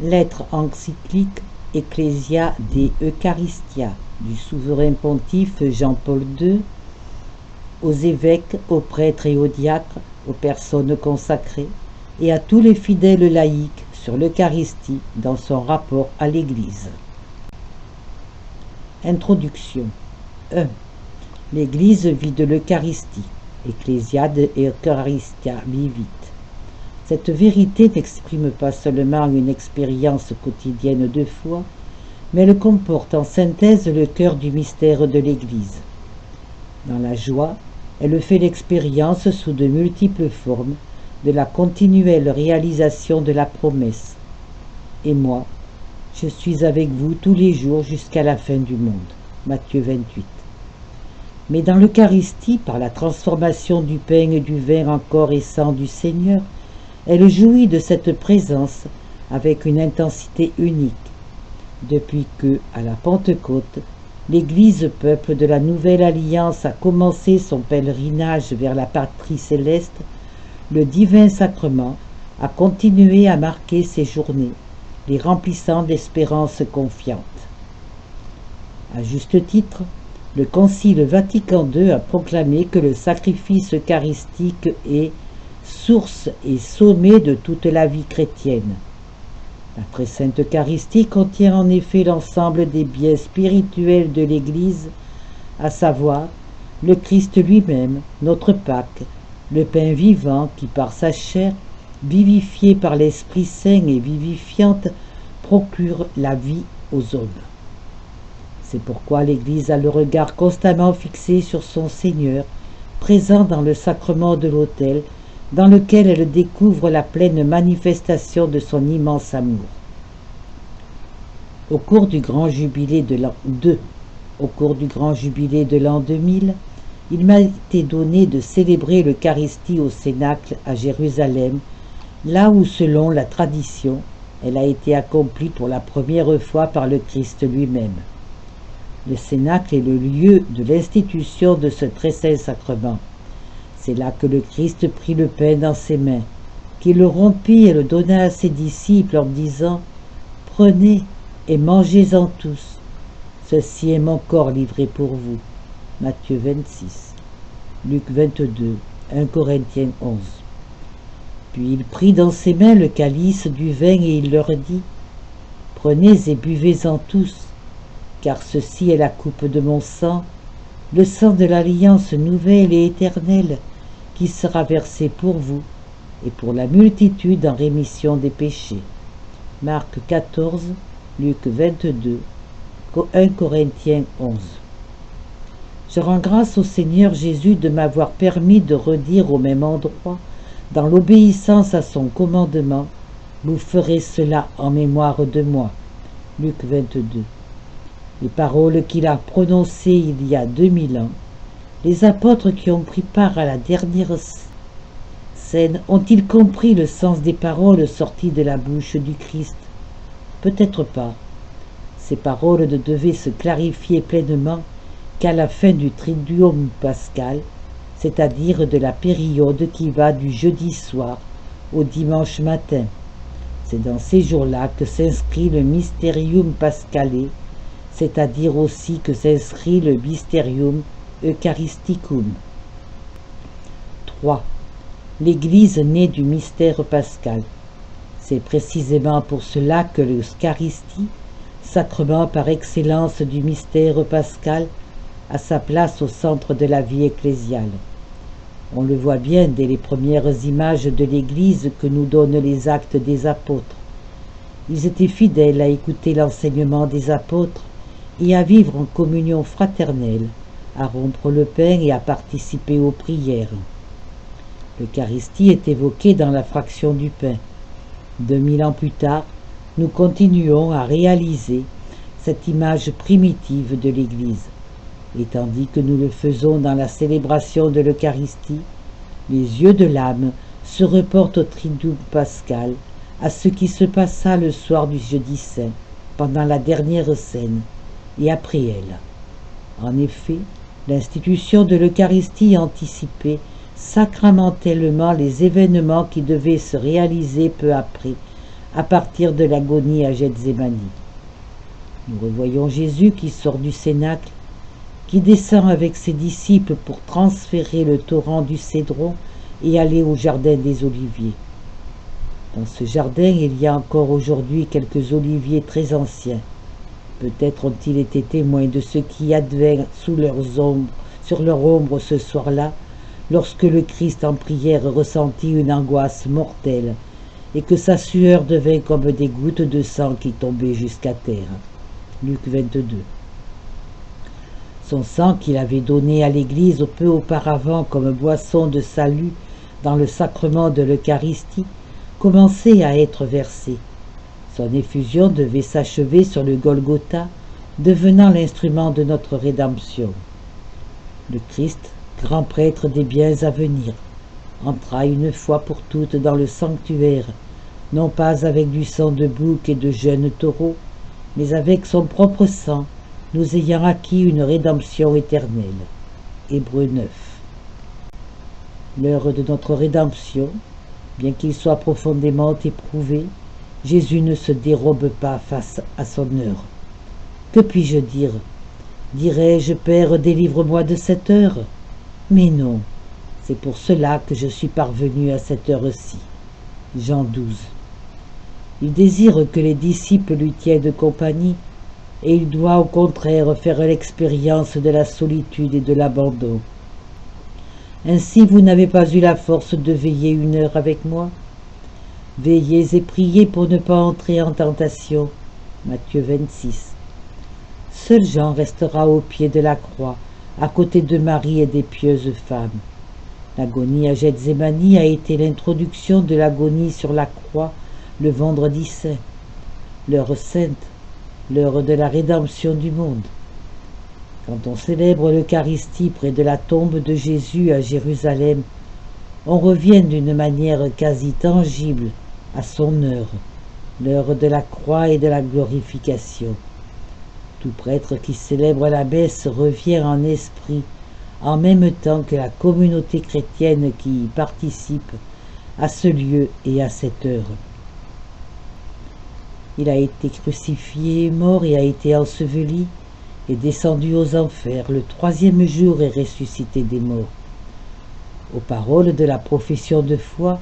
Lettre encyclique Ecclesia de Eucharistia du souverain pontife Jean-Paul II aux évêques, aux prêtres et aux diacres, aux personnes consacrées et à tous les fidèles laïcs sur l'Eucharistie dans son rapport à l'Église. Introduction 1. L'Église vit de l'Eucharistie. Ecclesia de Eucharistia vivit. Cette vérité n'exprime pas seulement une expérience quotidienne de foi, mais elle comporte en synthèse le cœur du mystère de l'Église. Dans la joie, elle fait l'expérience sous de multiples formes de la continuelle réalisation de la promesse. Et moi, je suis avec vous tous les jours jusqu'à la fin du monde. Matthieu 28. Mais dans l'Eucharistie, par la transformation du pain et du vin en corps et sang du Seigneur, elle jouit de cette présence avec une intensité unique. Depuis que, à la Pentecôte, l'Église peuple de la Nouvelle Alliance a commencé son pèlerinage vers la patrie céleste, le divin sacrement a continué à marquer ses journées, les remplissant d'espérance confiante. À juste titre, le Concile Vatican II a proclamé que le sacrifice eucharistique est source et sommet de toute la vie chrétienne. La très sainte Eucharistie contient en effet l'ensemble des biens spirituels de l'Église, à savoir le Christ lui-même, notre Pâque, le pain vivant qui par sa chair, vivifiée par l'Esprit Saint et vivifiante, procure la vie aux hommes. C'est pourquoi l'Église a le regard constamment fixé sur son Seigneur, présent dans le sacrement de l'autel, dans lequel elle découvre la pleine manifestation de son immense amour. Au cours du grand jubilé de l'an 2000, il m'a été donné de célébrer l'Eucharistie au Cénacle à Jérusalem, là où, selon la tradition, elle a été accomplie pour la première fois par le Christ lui-même. Le Cénacle est le lieu de l'institution de ce très saint sacrement. C'est là que le Christ prit le pain dans ses mains, qu'il le rompit et le donna à ses disciples en disant « Prenez et mangez-en tous. Ceci est mon corps livré pour vous. » Matthieu 26, Luc 22, 1 Corinthiens 11. Puis il prit dans ses mains le calice du vin et il leur dit « Prenez et buvez-en tous, car ceci est la coupe de mon sang, le sang de l'alliance nouvelle et éternelle, qui sera versé pour vous et pour la multitude en rémission des péchés. » Marc 14, Luc 22, 1 Corinthiens 11. Je rends grâce au Seigneur Jésus de m'avoir permis de redire au même endroit, dans l'obéissance à son commandement, « Vous ferez cela en mémoire de moi. » Luc 22. Les paroles qu'il a prononcées il y a 2000 ans, les apôtres qui ont pris part à la dernière scène ont-ils compris le sens des paroles sorties de la bouche du Christ? Peut-être pas. Ces paroles ne devaient se clarifier pleinement qu'à la fin du Triduum pascal, c'est-à-dire de la période qui va du jeudi soir au dimanche matin. C'est dans ces jours-là que s'inscrit le Mysterium Pascale, c'est-à-dire aussi que s'inscrit le Mysterium Eucharisticum. 3. L'Église naît du mystère pascal. C'est précisément pour cela que l'Eucharistie, sacrement par excellence du mystère pascal, a sa place au centre de la vie ecclésiale. On le voit bien dès les premières images de l'Église que nous donnent les actes des apôtres. Ils étaient fidèles à écouter l'enseignement des apôtres et à vivre en communion fraternelle, à rompre le pain et à participer aux prières. L'Eucharistie est évoquée dans la fraction du pain. 2000 ans plus tard, nous continuons à réaliser cette image primitive de l'Église. Et tandis que nous le faisons dans la célébration de l'Eucharistie, les yeux de l'âme se reportent au Triduum pascal, à ce qui se passa le soir du jeudi saint, pendant la dernière scène, et après elle. En effet, l'institution de l'Eucharistie anticipait sacramentellement les événements qui devaient se réaliser peu après, à partir de l'agonie à Gethsémani. Nous revoyons Jésus qui sort du cénacle, qui descend avec ses disciples pour transférer le torrent du Cédron et aller au jardin des Oliviers. Dans ce jardin, il y a encore aujourd'hui quelques oliviers très anciens. Peut-être ont-ils été témoins de ce qui advint sur leur ombre ce soir-là, lorsque le Christ en prière ressentit une angoisse mortelle et que sa sueur devint comme des gouttes de sang qui tombaient jusqu'à terre. Luc 22. Son sang qu'il avait donné à l'Église peu auparavant comme boisson de salut dans le sacrement de l'Eucharistie commençait à être versé. Son effusion devait s'achever sur le Golgotha, devenant l'instrument de notre rédemption. Le Christ, grand prêtre des biens à venir, entra une fois pour toutes dans le sanctuaire, non pas avec du sang de bouc et de jeunes taureaux, mais avec son propre sang, nous ayant acquis une rédemption éternelle. Hébreux 9. L'heure de notre rédemption, bien qu'il soit profondément éprouvé, Jésus ne se dérobe pas face à son heure. Que puis-je dire? Dirais-je, Père, délivre-moi de cette heure? Mais non, c'est pour cela que je suis parvenu à cette heure-ci. Jean 12. Il désire que les disciples lui tiennent compagnie, et il doit au contraire faire l'expérience de la solitude et de l'abandon. Ainsi vous n'avez pas eu la force de veiller une heure avec moi? Veillez et priez pour ne pas entrer en tentation. Matthieu 26. Seul Jean restera au pied de la croix, à côté de Marie et des pieuses femmes. L'agonie à Gethsémani a été l'introduction de l'agonie sur la croix le vendredi saint, l'heure sainte, l'heure de la rédemption du monde. Quand on célèbre l'Eucharistie près de la tombe de Jésus à Jérusalem, on revient d'une manière quasi tangible à son heure, l'heure de la croix et de la glorification. Tout prêtre qui célèbre la messe revient en esprit en même temps que la communauté chrétienne qui y participe à ce lieu et à cette heure. Il a été crucifié, mort et a été enseveli, et descendu aux enfers le 3e jour et ressuscité des morts. Aux paroles de la profession de foi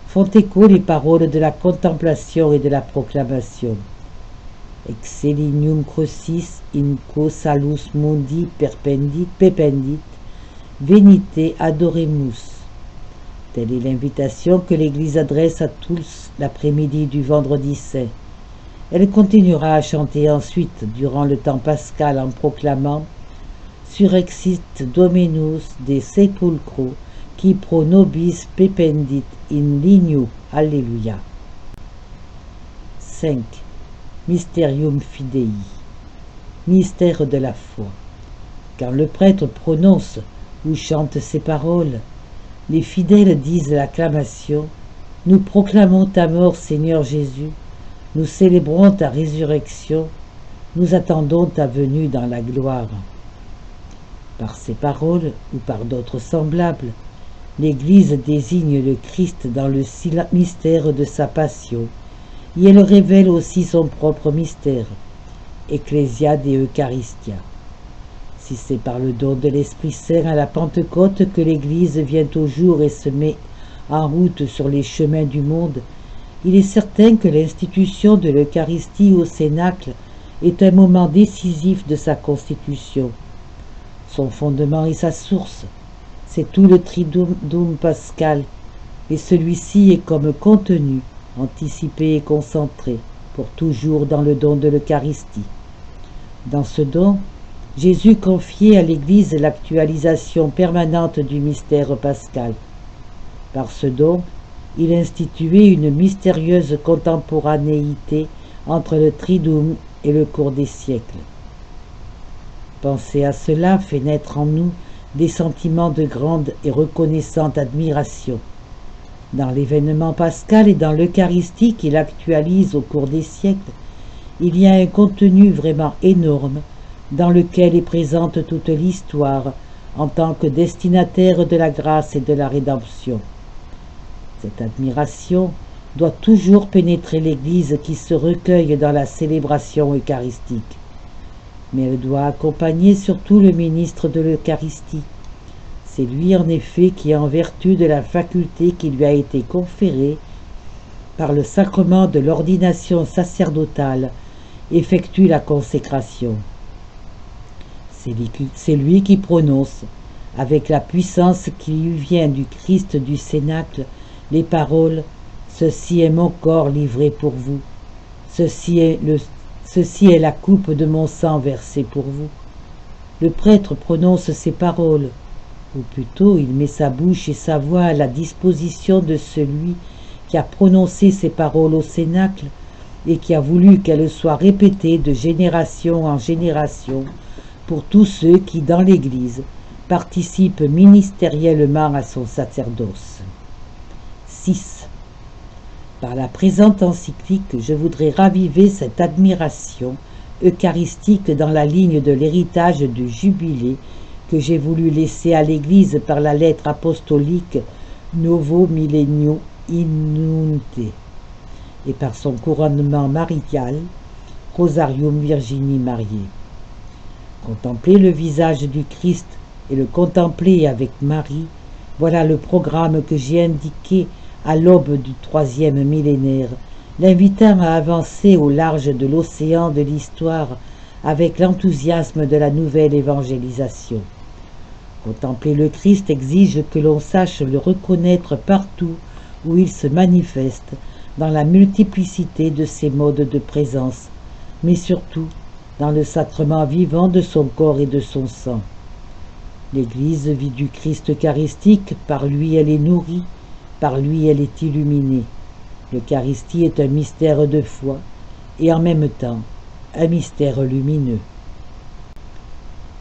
font écho les paroles de la contemplation et de la proclamation. Excellinium crucis in quo salus mundi pependit, venite adoremus. Telle est l'invitation que l'Église adresse à tous l'après-midi du vendredi saint. Elle continuera à chanter ensuite, durant le temps pascal, en proclamant Surexit Dominus de sepulcro, qui pro nobis pependit in ligno. Alléluia. 5. Mysterium Fidei. Mystère de la foi. Quand le prêtre prononce ou chante ces paroles, les fidèles disent l'acclamation « Nous proclamons ta mort, Seigneur Jésus, nous célébrons ta résurrection, nous attendons ta venue dans la gloire. » Par ces paroles, ou par d'autres semblables, l'Église désigne le Christ dans le mystère de sa passion, et elle révèle aussi son propre mystère, Ecclesia de Eucharistia. Si c'est par le don de l'Esprit Saint à la Pentecôte que l'Église vient au jour et se met en route sur les chemins du monde, il est certain que l'institution de l'Eucharistie au Cénacle est un moment décisif de sa constitution. Son fondement et sa source, c'est tout le Triduum pascal, et celui-ci est comme contenu, anticipé et concentré, pour toujours dans le don de l'Eucharistie. Dans ce don, Jésus confiait à l'Église l'actualisation permanente du mystère pascal. Par ce don, il instituait une mystérieuse contemporanéité entre le Triduum et le cours des siècles. Penser à cela fait naître en nous des sentiments de grande et reconnaissante admiration. Dans l'événement pascal et dans l'Eucharistie qu'il actualise au cours des siècles, il y a un contenu vraiment énorme dans lequel est présente toute l'histoire en tant que destinataire de la grâce et de la rédemption. Cette admiration doit toujours pénétrer l'Église qui se recueille dans la célébration eucharistique. Mais elle doit accompagner surtout le ministre de l'Eucharistie. C'est lui en effet qui, en vertu de la faculté qui lui a été conférée par le sacrement de l'ordination sacerdotale, effectue la consécration. C'est lui qui prononce, avec la puissance qui lui vient du Christ du Cénacle, les paroles « Ceci est mon corps livré pour vous, ceci est la coupe de mon sang versée pour vous ». Le prêtre prononce ces paroles, ou plutôt il met sa bouche et sa voix à la disposition de celui qui a prononcé ces paroles au Cénacle et qui a voulu qu'elles soient répétées de génération en génération pour tous ceux qui, dans l'Église, participent ministériellement à son sacerdoce. 6. Par la présente encyclique, je voudrais raviver cette admiration eucharistique dans la ligne de l'héritage du jubilé que j'ai voulu laisser à l'Église par la lettre apostolique Novo Millennio Inunte et par son couronnement marial Rosarium Virginie Mariae. Contempler le visage du Christ et le contempler avec Marie, voilà le programme que j'ai indiqué à l'aube du 3e millénaire, l'invitant à avancer au large de l'océan de l'histoire avec l'enthousiasme de la nouvelle évangélisation. Contempler le Christ exige que l'on sache le reconnaître partout où il se manifeste, dans la multiplicité de ses modes de présence, mais surtout dans le sacrement vivant de son corps et de son sang. L'Église vit du Christ eucharistique, par lui elle est nourrie, par lui elle est illuminée. L'Eucharistie est un mystère de foi et en même temps un mystère lumineux.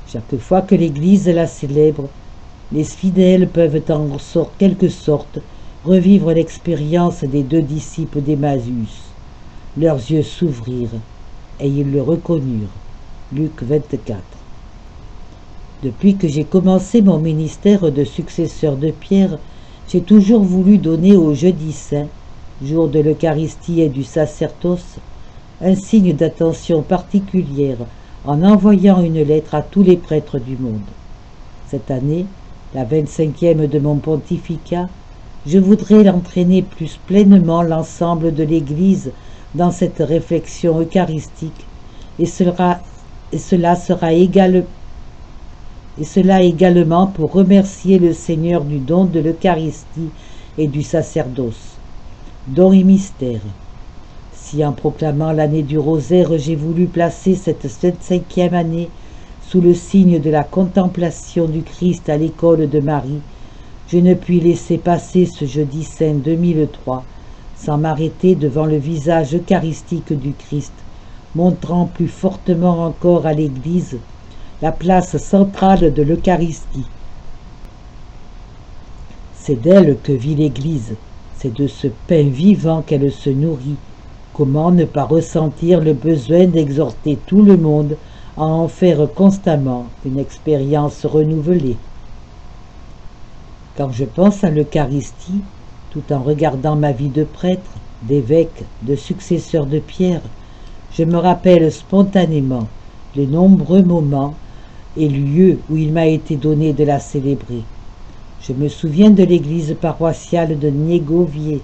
Chaque fois que l'Église la célèbre, les fidèles peuvent en quelque sorte revivre l'expérience des 2 disciples d'Emmaüs. Leurs yeux s'ouvrirent et ils le reconnurent. Luc 24. Depuis que j'ai commencé mon ministère de successeur de Pierre, j'ai toujours voulu donner au jeudi saint, jour de l'Eucharistie et du sacerdoce, un signe d'attention particulière en envoyant une lettre à tous les prêtres du monde. Cette année, la 25e de mon pontificat, je voudrais l'entraîner plus pleinement l'ensemble de l'Église dans cette réflexion eucharistique, et cela également pour remercier le Seigneur du don de l'Eucharistie et du sacerdoce. Don et mystère. Si en proclamant l'année du rosaire, j'ai voulu placer cette 25e année sous le signe de la contemplation du Christ à l'école de Marie, je ne puis laisser passer ce jeudi saint 2003 sans m'arrêter devant le visage eucharistique du Christ, montrant plus fortement encore à l'Église la place centrale de l'Eucharistie. C'est d'elle que vit l'Église, c'est de ce pain vivant qu'elle se nourrit. Comment ne pas ressentir le besoin d'exhorter tout le monde à en faire constamment une expérience renouvelée? Quand je pense à l'Eucharistie, tout en regardant ma vie de prêtre, d'évêque, de successeur de Pierre, je me rappelle spontanément les nombreux moments et lieux où il m'a été donné de la célébrer. Je me souviens de l'église paroissiale de Niegowiec,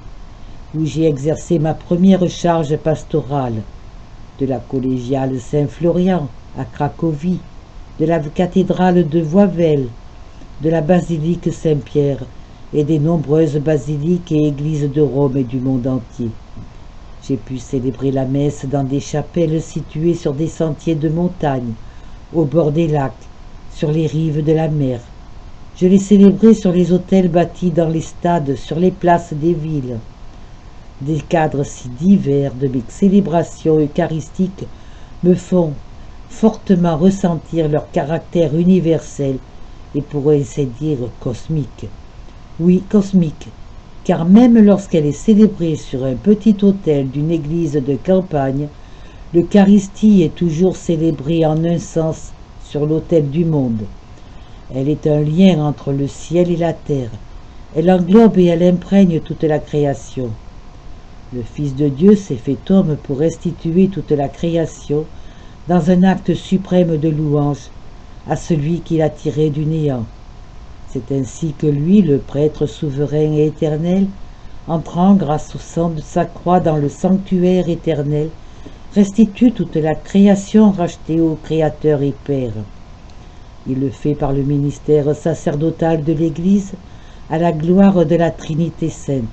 où j'ai exercé ma première charge pastorale, de la collégiale Saint-Florian à Cracovie, de la cathédrale de Wawel, de la basilique Saint-Pierre et des nombreuses basiliques et églises de Rome et du monde entier. J'ai pu célébrer la messe dans des chapelles situées sur des sentiers de montagne, au bord des lacs, sur les rives de la mer. Je l'ai célébré sur les autels bâtis dans les stades, sur les places des villes. Des cadres si divers de mes célébrations eucharistiques me font fortement ressentir leur caractère universel et pour ainsi dire cosmique. Oui, cosmique, car même lorsqu'elle est célébrée sur un petit autel d'une église de campagne, l'Eucharistie est toujours célébrée en un sens sur l'autel du monde. Elle est un lien entre le ciel et la terre. Elle englobe et elle imprègne toute la création. Le Fils de Dieu s'est fait homme pour restituer toute la création dans un acte suprême de louange à celui qui l'a tiré du néant. C'est ainsi que lui, le prêtre souverain et éternel, entrant grâce au sang de sa croix dans le sanctuaire éternel, restitue toute la création rachetée au Créateur et Père. Il le fait par le ministère sacerdotal de l'Église, à la gloire de la Trinité sainte.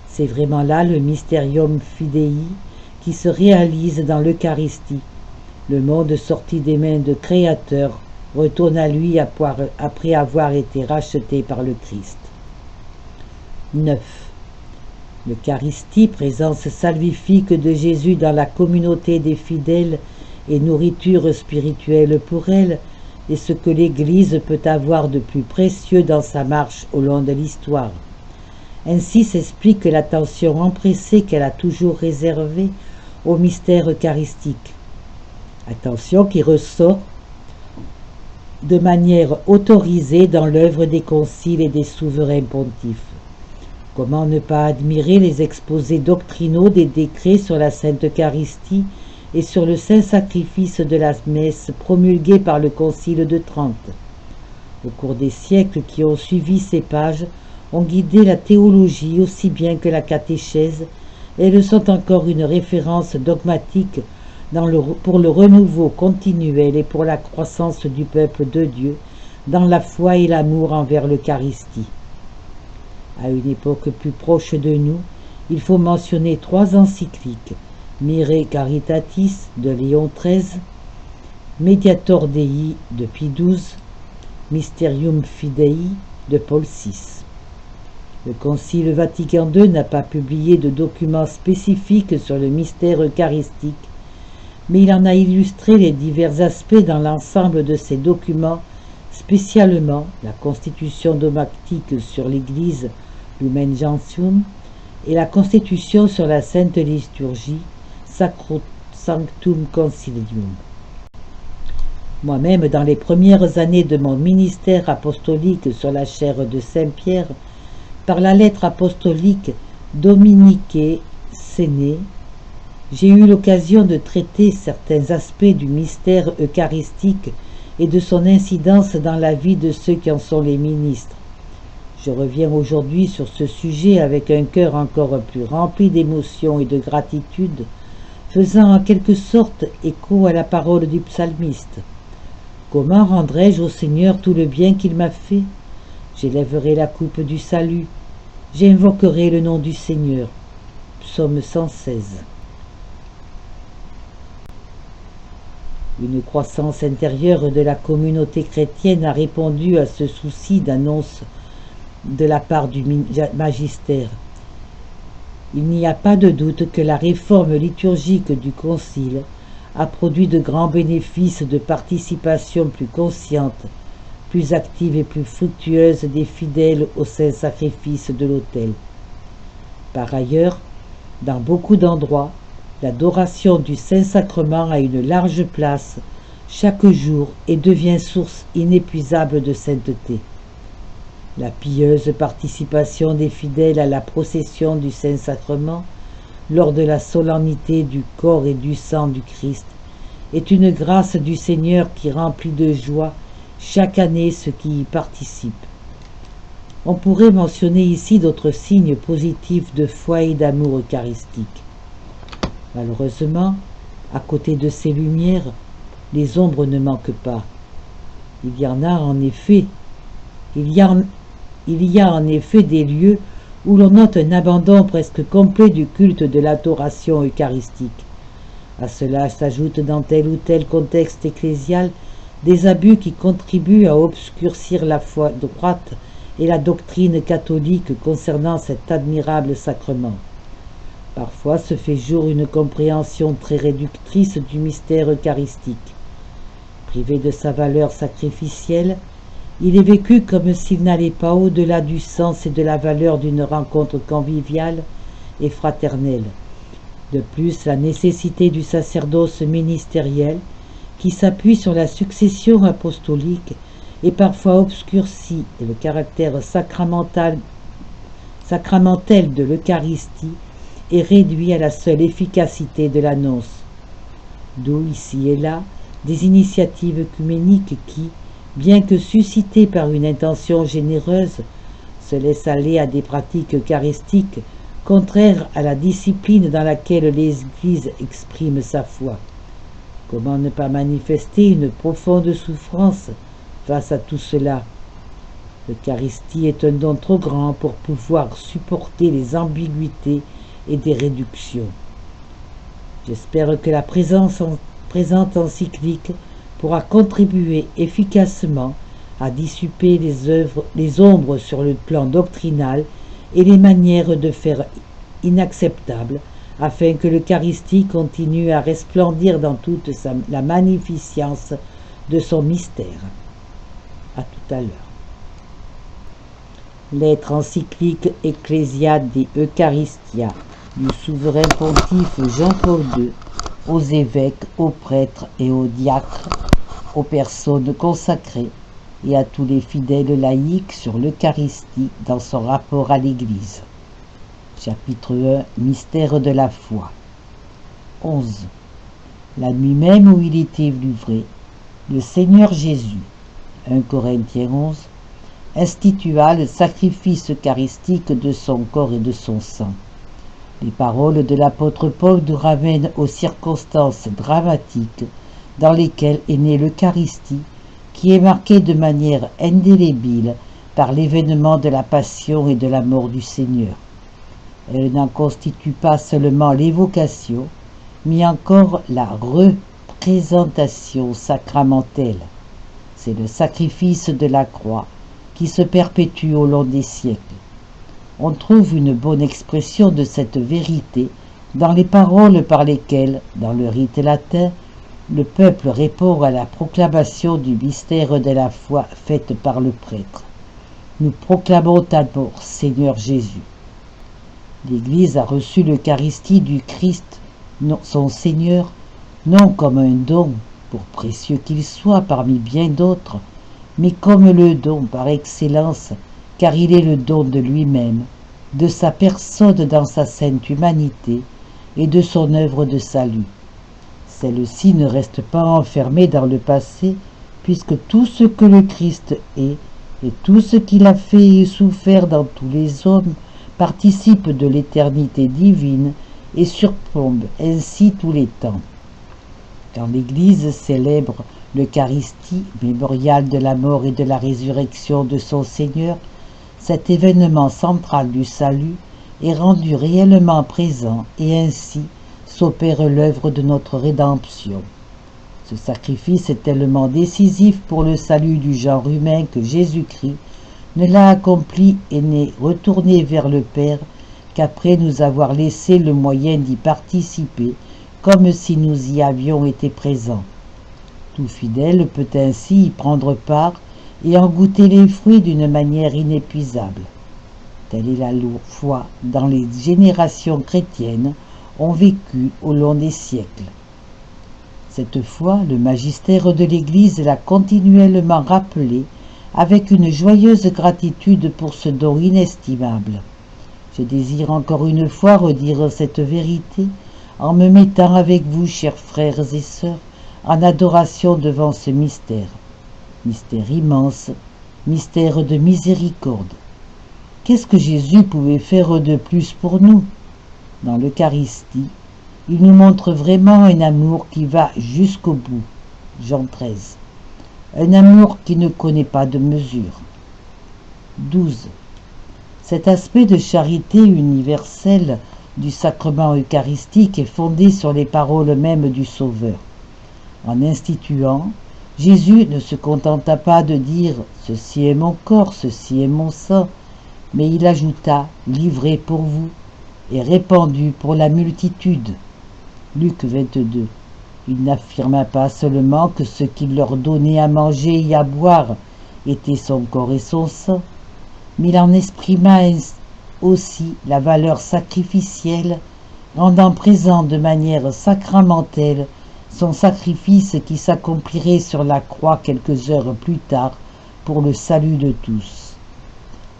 C'est vraiment là le Mysterium Fidei qui se réalise dans l'Eucharistie. Le monde sorti des mains de Créateur retourne à lui après avoir été racheté par le Christ. 9. L'Eucharistie, présence salvifique de Jésus dans la communauté des fidèles et nourriture spirituelle pour elle, est ce que l'Église peut avoir de plus précieux dans sa marche au long de l'histoire. Ainsi s'explique l'attention empressée qu'elle a toujours réservée au mystère eucharistique. Attention qui ressort de manière autorisée dans l'œuvre des conciles et des souverains pontifes. Comment ne pas admirer les exposés doctrinaux des décrets sur la Sainte Eucharistie et sur le saint sacrifice de la messe promulgués par le Concile de Trente. Au cours des siècles qui ont suivi ces pages, ont guidé la théologie aussi bien que la catéchèse, et elles sont encore une référence dogmatique pour le renouveau continuel et pour la croissance du peuple de Dieu dans la foi et l'amour envers l'Eucharistie. À une époque plus proche de nous, il faut mentionner 3 encycliques: Mirae Caritatis de Léon XIII, Mediator Dei de Pie XII, Mysterium Fidei de Paul VI. Le Concile Vatican II n'a pas publié de documents spécifiques sur le mystère eucharistique, mais il en a illustré les divers aspects dans l'ensemble de ses documents, spécialement la Constitution dogmatique sur l'Église, Lumen Gentium, et la Constitution sur la Sainte Liturgie, Sacrosanctum Concilium. Moi-même, dans les premières années de mon ministère apostolique sur la chaire de Saint-Pierre, par la lettre apostolique Dominicae Sene, j'ai eu l'occasion de traiter certains aspects du mystère eucharistique et de son incidence dans la vie de ceux qui en sont les ministres. Je reviens aujourd'hui sur ce sujet avec un cœur encore plus rempli d'émotion et de gratitude, faisant en quelque sorte écho à la parole du psalmiste. Comment rendrai-je au Seigneur tout le bien qu'il m'a fait? J'élèverai la coupe du salut, j'invoquerai le nom du Seigneur. Psaume 116. Une croissance intérieure de la communauté chrétienne a répondu à ce souci d'annonce de la part du magistère. Il n'y a pas de doute que la réforme liturgique du Concile a produit de grands bénéfices de participation plus consciente, plus active et plus fructueuse des fidèles au saint sacrifice de l'autel. Par ailleurs, dans beaucoup d'endroits, l'adoration du Saint-Sacrement a une large place chaque jour et devient source inépuisable de sainteté. La pieuse participation des fidèles à la procession du Saint-Sacrement, lors de la solennité du corps et du sang du Christ, est une grâce du Seigneur qui remplit de joie chaque année ceux qui y participent. On pourrait mentionner ici d'autres signes positifs de foi et d'amour eucharistique. Malheureusement, à côté de ces lumières, les ombres ne manquent pas. Il y a en effet des lieux où l'on note un abandon presque complet du culte de l'adoration eucharistique. À cela s'ajoutent dans tel ou tel contexte ecclésial des abus qui contribuent à obscurcir la foi droite et la doctrine catholique concernant cet admirable sacrement. Parfois se fait jour une compréhension très réductrice du mystère eucharistique. Privé de sa valeur sacrificielle, il est vécu comme s'il n'allait pas au-delà du sens et de la valeur d'une rencontre conviviale et fraternelle. De plus, la nécessité du sacerdoce ministériel, qui s'appuie sur la succession apostolique, est parfois obscurcie et le caractère sacramentel de l'Eucharistie est réduit à la seule efficacité de l'annonce. D'où ici et là des initiatives œcuméniques qui, bien que suscitées par une intention généreuse, se laissent aller à des pratiques eucharistiques contraires à la discipline dans laquelle l'Église exprime sa foi. Comment ne pas manifester une profonde souffrance face à tout cela? L'Eucharistie est un don trop grand pour pouvoir supporter les ambiguïtés et des réductions. J'espère que la présente encyclique pourra contribuer efficacement à dissiper les ombres sur le plan doctrinal et les manières de faire inacceptables, afin que l'Eucharistie continue à resplendir dans toute la magnificence de son mystère. À tout à l'heure. Lettre encyclique Ecclesiade Eucharistia du souverain pontife Jean-Paul II aux évêques, aux prêtres et aux diacres, aux personnes consacrées et à tous les fidèles laïcs sur l'Eucharistie dans son rapport à l'Église. Chapitre 1 Mystère de la foi. 11. La nuit même où il était livré, le Seigneur Jésus, 1 Corinthiens 11, institua le sacrifice eucharistique de son corps et de son sang. Les paroles de l'apôtre Paul nous ramènent aux circonstances dramatiques dans lesquelles est née l'Eucharistie, qui est marquée de manière indélébile par l'événement de la passion et de la mort du Seigneur. Elle n'en constitue pas seulement l'évocation, mais encore la représentation sacramentelle. C'est le sacrifice de la croix qui se perpétue au long des siècles. On trouve une bonne expression de cette vérité dans les paroles par lesquelles, dans le rite latin, le peuple répond à la proclamation du mystère de la foi faite par le prêtre. Nous proclamons ta mort, Seigneur Jésus. L'Église a reçu l'Eucharistie du Christ, son Seigneur, non comme un don, pour précieux qu'il soit parmi bien d'autres, mais comme le don par excellence, car il est le don de lui-même, de sa personne dans sa sainte humanité et de son œuvre de salut. Celle-ci ne reste pas enfermée dans le passé, puisque tout ce que le Christ est et tout ce qu'il a fait et souffert dans tous les hommes participe de l'éternité divine et surplombe ainsi tous les temps. Quand l'Église célèbre l'Eucharistie, mémorial de la mort et de la résurrection de son Seigneur, cet événement central du salut est rendu réellement présent et ainsi s'opère l'œuvre de notre rédemption. Ce sacrifice est tellement décisif pour le salut du genre humain que Jésus-Christ ne l'a accompli et n'est retourné vers le Père qu'après nous avoir laissé le moyen d'y participer, comme si nous y avions été présents. Tout fidèle peut ainsi y prendre part et en goûter les fruits d'une manière inépuisable. Telle est la foi dans les générations chrétiennes ont vécu au long des siècles. Cette foi, le magistère de l'Église l'a continuellement rappelée avec une joyeuse gratitude pour ce don inestimable. Je désire encore une fois redire cette vérité en me mettant avec vous, chers frères et sœurs, en adoration devant ce mystère. Mystère immense, mystère de miséricorde. Qu'est-ce que Jésus pouvait faire de plus pour nous? Dans l'Eucharistie, il nous montre vraiment un amour qui va jusqu'au bout. Jean 13. Un amour qui ne connaît pas de mesure. 12. Cet aspect de charité universelle du sacrement eucharistique est fondé sur les paroles mêmes du Sauveur. En instituant, Jésus ne se contenta pas de dire « Ceci est mon corps, ceci est mon sang », mais il ajouta « livré pour vous » et répandu pour la multitude. Luc 22. Il n'affirma pas seulement que ce qu'il leur donnait à manger et à boire était son corps et son sang, mais il en exprima aussi la valeur sacrificielle, rendant présent de manière sacramentelle son sacrifice qui s'accomplirait sur la croix quelques heures plus tard pour le salut de tous.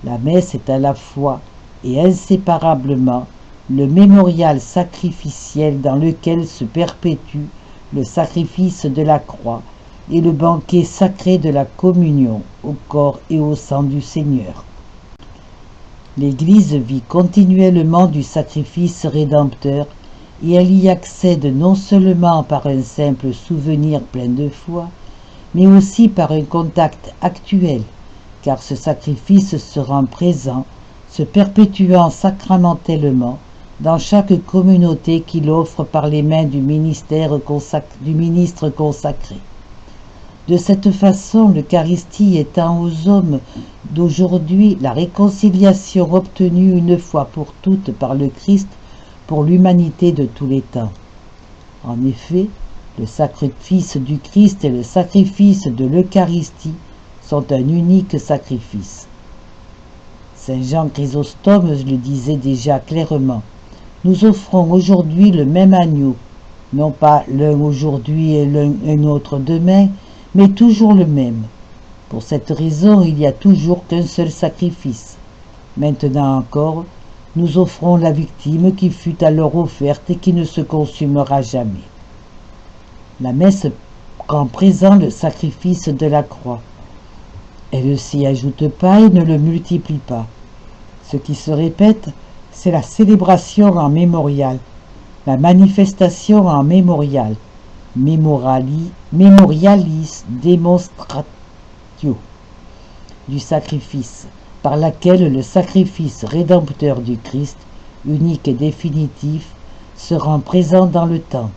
La messe est à la fois et inséparablement le mémorial sacrificiel dans lequel se perpétue le sacrifice de la croix et le banquet sacré de la communion au corps et au sang du Seigneur. L'Église vit continuellement du sacrifice rédempteur et elle y accède non seulement par un simple souvenir plein de foi, mais aussi par un contact actuel, car ce sacrifice se rend présent, se perpétuant sacramentellement dans chaque communauté qu'il offre par les mains du ministre consacré. De cette façon, l'Eucharistie étend aux hommes d'aujourd'hui la réconciliation obtenue une fois pour toutes par le Christ pour l'humanité de tous les temps. En effet, le sacrifice du Christ et le sacrifice de l'Eucharistie sont un unique sacrifice. Saint Jean Chrysostome le disait déjà clairement. Nous offrons aujourd'hui le même agneau, non pas l'un aujourd'hui et un autre demain, mais toujours le même. Pour cette raison, il n'y a toujours qu'un seul sacrifice. Maintenant encore, nous offrons la victime qui fut alors offerte et qui ne se consumera jamais. La messe rend présent le sacrifice de la croix. Elle ne s'y ajoute pas et ne le multiplie pas. Ce qui se répète, c'est la célébration en mémorial, la manifestation en mémorial, memorialis demonstratio, du sacrifice, par laquelle le sacrifice rédempteur du Christ, unique et définitif, se rend présent dans le temps.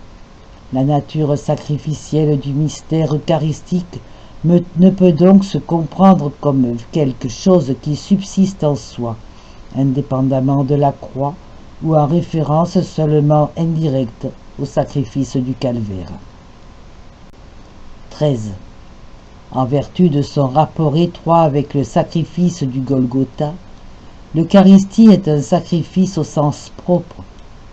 La nature sacrificielle du mystère eucharistique ne peut donc se comprendre comme quelque chose qui subsiste en soi, indépendamment de la croix, ou en référence seulement indirecte au sacrifice du calvaire. 13. En vertu de son rapport étroit avec le sacrifice du Golgotha, l'Eucharistie est un sacrifice au sens propre,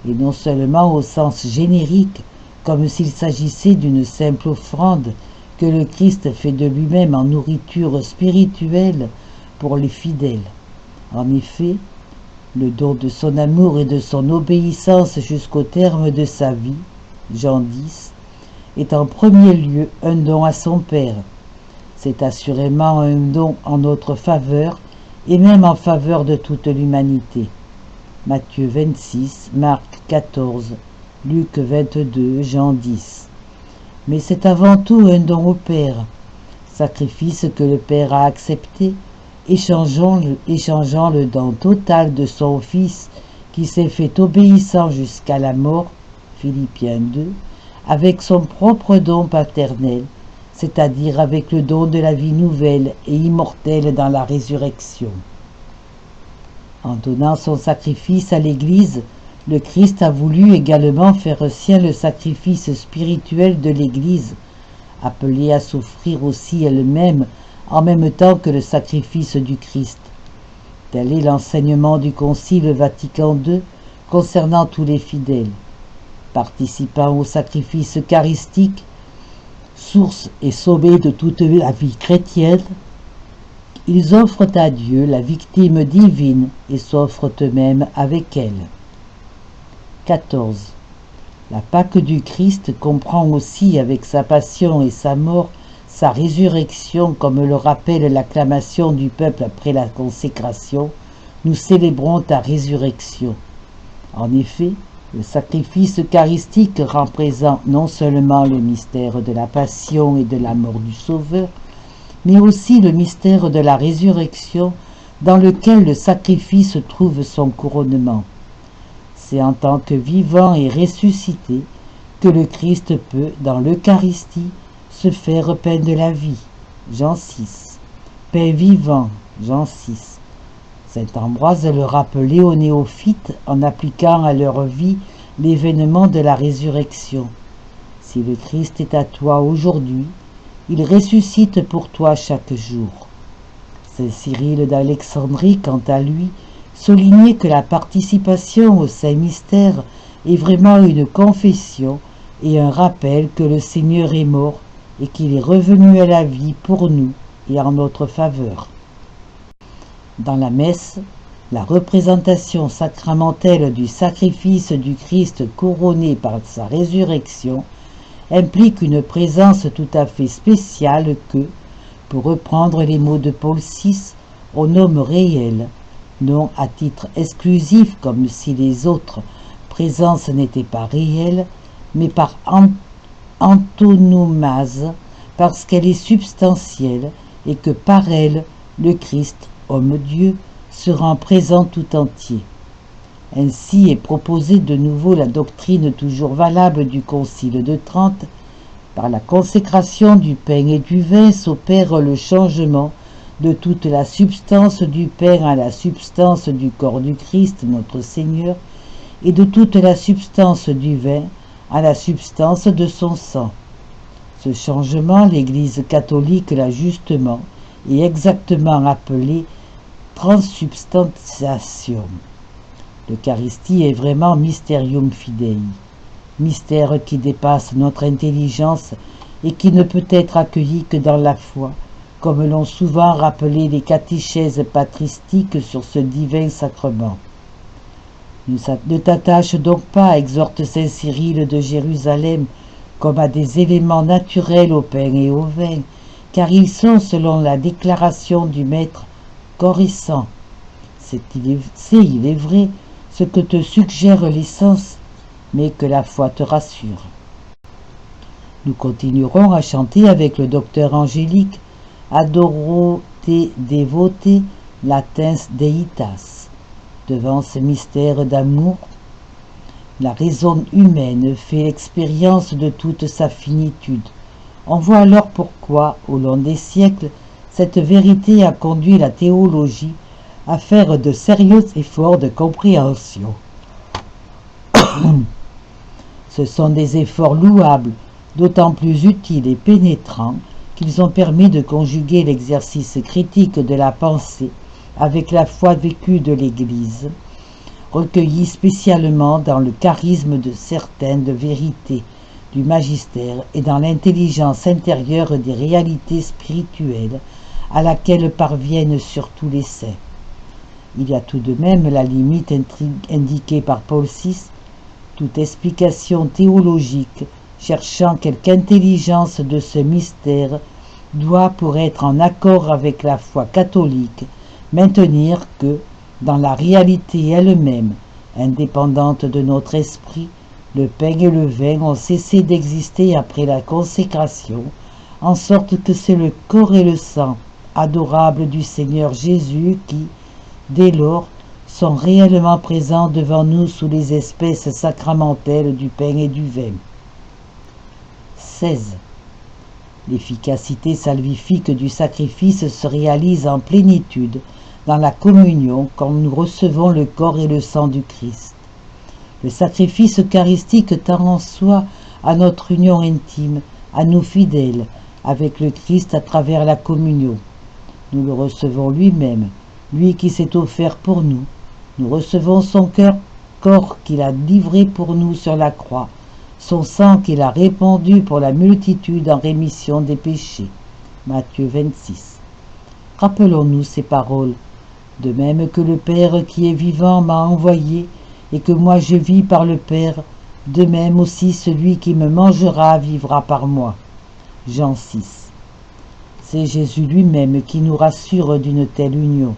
et non seulement au sens générique, comme s'il s'agissait d'une simple offrande que le Christ fait de lui-même en nourriture spirituelle pour les fidèles. En effet, le don de son amour et de son obéissance jusqu'au terme de sa vie, Jean 10, est en premier lieu un don à son Père. C'est assurément un don en notre faveur et même en faveur de toute l'humanité. Matthieu 26, Marc 14, Luc 22, Jean 10. Mais c'est avant tout un don au Père, sacrifice que le Père a accepté, échangeant le don total de son Fils qui s'est fait obéissant jusqu'à la mort, Philippiens 2, avec son propre don paternel, c'est-à-dire avec le don de la vie nouvelle et immortelle dans la résurrection. En donnant son sacrifice à l'Église, le Christ a voulu également faire sien le sacrifice spirituel de l'Église, appelée à s'offrir aussi elle-même en même temps que le sacrifice du Christ. Tel est l'enseignement du Concile Vatican II concernant tous les fidèles. Participant au sacrifice eucharistique, source et sommet de toute la vie chrétienne, ils offrent à Dieu la victime divine et s'offrent eux-mêmes avec elle. 14. La Pâque du Christ comprend aussi, avec sa passion et sa mort, sa résurrection, comme le rappelle l'acclamation du peuple après la consécration. Nous célébrons ta résurrection. En effet, le sacrifice eucharistique rend présent non seulement le mystère de la passion et de la mort du Sauveur, mais aussi le mystère de la résurrection dans lequel le sacrifice trouve son couronnement. C'est en tant que vivant et ressuscité que le Christ peut, dans l'Eucharistie, se faire pain de la vie, Jean 6, pain vivant, Jean 6. Saint Ambroise le rappelait aux néophytes en appliquant à leur vie l'événement de la résurrection. Si le Christ est à toi aujourd'hui, il ressuscite pour toi chaque jour. Saint Cyril d'Alexandrie, quant à lui, soulignait que la participation au Saint-Mystère est vraiment une confession et un rappel que le Seigneur est mort et qu'il est revenu à la vie pour nous et en notre faveur. Dans la messe, La représentation sacramentelle du sacrifice du Christ couronné par sa résurrection implique une présence tout à fait spéciale que, pour reprendre les mots de Paul VI, on nomme réelle, non à titre exclusif comme si les autres présences n'étaient pas réelles, mais par antonomase, parce qu'elle est substantielle et que par elle, le Christ, homme-Dieu, se rend présent tout entier. Ainsi est proposée de nouveau la doctrine toujours valable du Concile de Trente. Par la consécration du pain et du vin s'opère le changement de toute la substance du pain à la substance du corps du Christ, notre Seigneur, et de toute la substance du vin à la substance de son sang. Ce changement, l'Église catholique l'a justement et exactement appelé transsubstantiation. L'Eucharistie est vraiment mysterium fidei, mystère qui dépasse notre intelligence et qui ne peut être accueilli que dans la foi, comme l'ont souvent rappelé les catéchèses patristiques sur ce divin sacrement. Ne t'attache donc pas, exhorte saint Cyril de Jérusalem, comme à des éléments naturels au pain et au vin, car ils sont, selon la déclaration du Maître, corps et sang. Il est vrai, ce que te suggère les sens, mais que la foi te rassure. Nous continuerons à chanter avec le docteur Angélique Adoro te devote latens deitas. Devant ce mystère d'amour, la raison humaine fait l'expérience de toute sa finitude. On voit alors pourquoi, au long des siècles, cette vérité a conduit la théologie à faire de sérieux efforts de compréhension. Ce sont des efforts louables, d'autant plus utiles et pénétrants qu'ils ont permis de conjuguer l'exercice critique de la pensée avec la foi vécue de l'Église, recueillie spécialement dans le charisme de certaines vérités du magistère et dans l'intelligence intérieure des réalités spirituelles à laquelle parviennent surtout les saints. Il y a tout de même la limite indiquée par Paul VI, toute explication théologique cherchant quelque intelligence de ce mystère doit, pour être en accord avec la foi catholique, maintenir que, dans la réalité elle-même, indépendante de notre esprit, le pain et le vin ont cessé d'exister après la consécration, en sorte que c'est le corps et le sang adorable du Seigneur Jésus qui, dès lors, sont réellement présents devant nous sous les espèces sacramentelles du pain et du vin. 16. L'efficacité salvifique du sacrifice se réalise en plénitude dans la communion quand nous recevons le corps et le sang du Christ. Le sacrifice eucharistique tend en soi à notre union intime, à nous fidèles, avec le Christ à travers la communion. Nous le recevons lui-même, lui qui s'est offert pour nous. Nous recevons son corps qu'il a livré pour nous sur la croix, son sang qu'il a répandu pour la multitude en rémission des péchés. Matthieu 26. Rappelons-nous ces paroles. De même que le Père qui est vivant m'a envoyé, et que moi je vis par le Père, de même aussi celui qui me mangera vivra par moi. Jean 6. C'est Jésus lui-même qui nous rassure d'une telle union,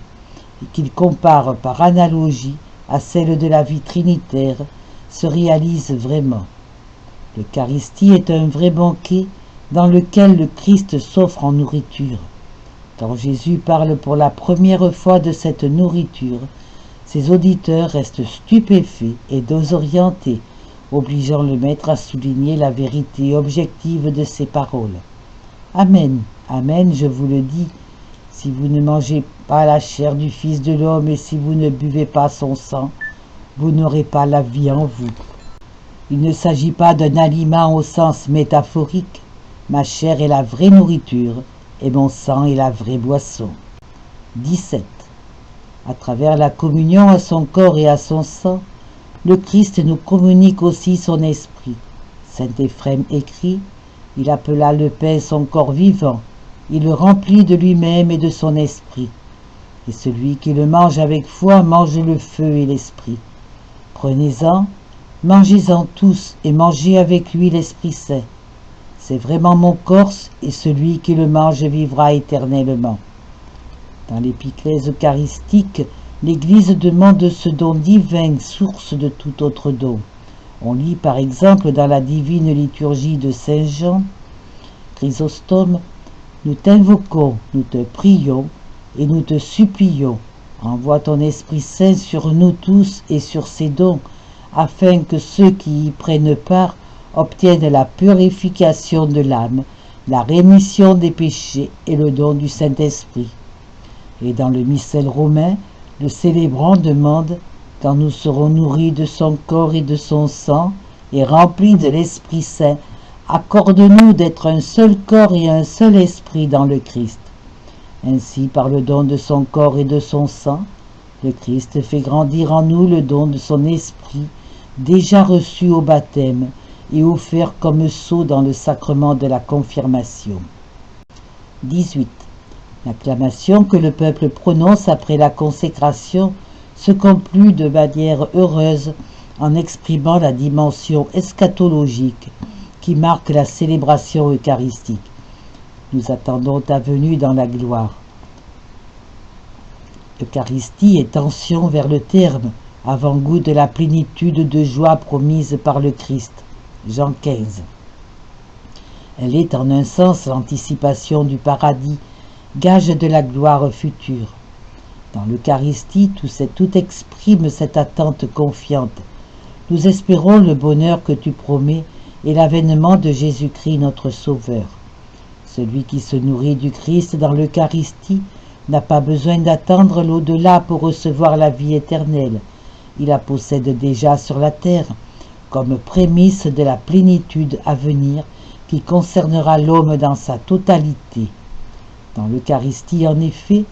et qu'il compare par analogie à celle de la vie trinitaire, se réalise vraiment. L'Eucharistie est un vrai banquet dans lequel le Christ s'offre en nourriture. Quand Jésus parle pour la première fois de cette nourriture, ses auditeurs restent stupéfaits et désorientés, obligeant le Maître à souligner la vérité objective de ses paroles. Amen, amen, je vous le dis, si vous ne mangez pas la chair du Fils de l'homme et si vous ne buvez pas son sang, vous n'aurez pas la vie en vous. Il ne s'agit pas d'un aliment au sens métaphorique. Ma chair est la vraie nourriture et mon sang est la vraie boisson. 17. À travers la communion à son corps et à son sang, le Christ nous communique aussi son esprit. Saint Éphrem écrit, il appela le pain son corps vivant, il le remplit de lui-même et de son esprit. et celui qui le mange avec foi mange le feu et l'esprit. Prenez-en, mangez-en tous, et mangez avec lui l'Esprit Saint. C'est vraiment mon corps, et celui qui le mange vivra éternellement. Dans l'épiclèse eucharistique, l'Église demande ce don divin, source de tout autre don. On lit par exemple dans la divine liturgie de Saint Jean, Chrysostome, « Nous t'invoquons, nous te prions et nous te supplions. Envoie ton Esprit Saint sur nous tous et sur ces dons, afin que ceux qui y prennent part obtiennent la purification de l'âme, la rémission des péchés et le don du Saint-Esprit. » Et dans le missel romain, le célébrant demande, quand nous serons nourris de son corps et de son sang, et remplis de l'Esprit Saint, accorde-nous d'être un seul corps et un seul esprit dans le Christ. Ainsi, par le don de son corps et de son sang, le Christ fait grandir en nous le don de son esprit, déjà reçu au baptême et offert comme sceau dans le sacrement de la confirmation. 18. L'acclamation que le peuple prononce après la consécration se conclut de manière heureuse en exprimant la dimension eschatologique qui marque la célébration eucharistique. Nous attendons ta venue dans la gloire. Eucharistie est tension vers le terme, avant-goût de la plénitude de joie promise par le Christ. Jean 15. Elle est en un sens l'anticipation du paradis, gage de la gloire future. Dans l'Eucharistie, tout exprime cette attente confiante. Nous espérons le bonheur que tu promets et l'avènement de Jésus-Christ notre Sauveur. Celui qui se nourrit du Christ dans l'Eucharistie n'a pas besoin d'attendre l'au-delà pour recevoir la vie éternelle. Il la possède déjà sur la terre, comme prémisse de la plénitude à venir qui concernera l'homme dans sa totalité. Dans l'Eucharistie, en effet,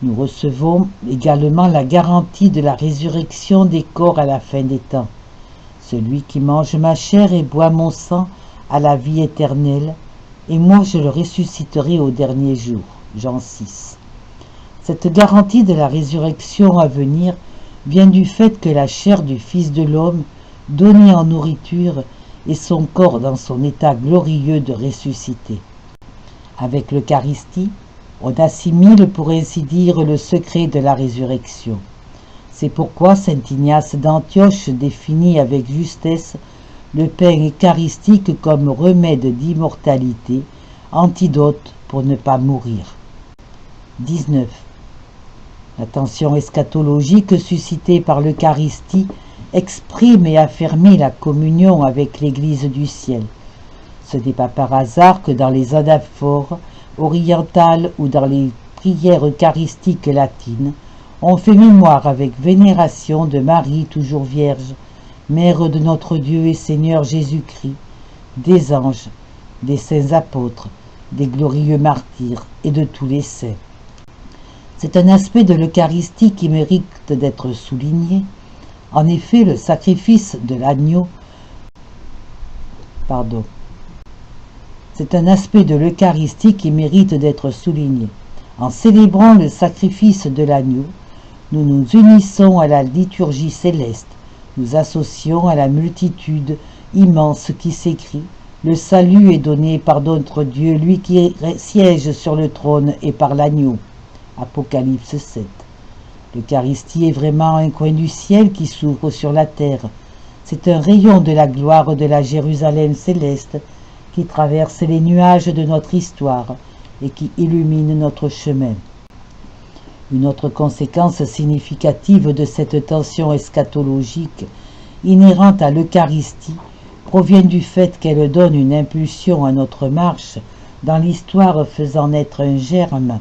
nous recevons également la garantie de la résurrection des corps à la fin des temps. Celui qui mange ma chair et boit mon sang a la vie éternelle, et moi je le ressusciterai au dernier jour. Jean 6. Cette garantie de la résurrection à venir vient du fait que la chair du Fils de l'homme, donnée en nourriture, est son corps dans son état glorieux de ressuscité. Avec l'Eucharistie, on assimile pour ainsi dire le secret de la résurrection. C'est pourquoi saint Ignace d'Antioche définit avec justesse le pain eucharistique comme remède d'immortalité, antidote pour ne pas mourir. 19. La tension eschatologique suscitée par l'Eucharistie exprime et affermit la communion avec l'Église du ciel. Ce n'est pas par hasard que dans les anaphores orientales ou dans les prières eucharistiques latines, on fait mémoire avec vénération de Marie toujours vierge, Mère de notre Dieu et Seigneur Jésus-Christ, des anges, des saints apôtres, des glorieux martyrs et de tous les saints. C'est un aspect de l'Eucharistie qui mérite d'être souligné. En effet, le sacrifice de l'agneau, C'est un aspect de l'Eucharistie qui mérite d'être souligné. En célébrant le sacrifice de l'agneau, nous nous unissons à la liturgie céleste, nous associons à la multitude immense qui s'écrie « Le salut est donné par notre Dieu, lui qui siège sur le trône et par l'agneau » Apocalypse 7. L'Eucharistie est vraiment un coin du ciel qui s'ouvre sur la terre. C'est un rayon de la gloire de la Jérusalem céleste qui traverse les nuages de notre histoire et qui illumine notre chemin. Une autre conséquence significative de cette tension eschatologique inhérente à l'Eucharistie provient du fait qu'elle donne une impulsion à notre marche dans l'histoire faisant naître un germe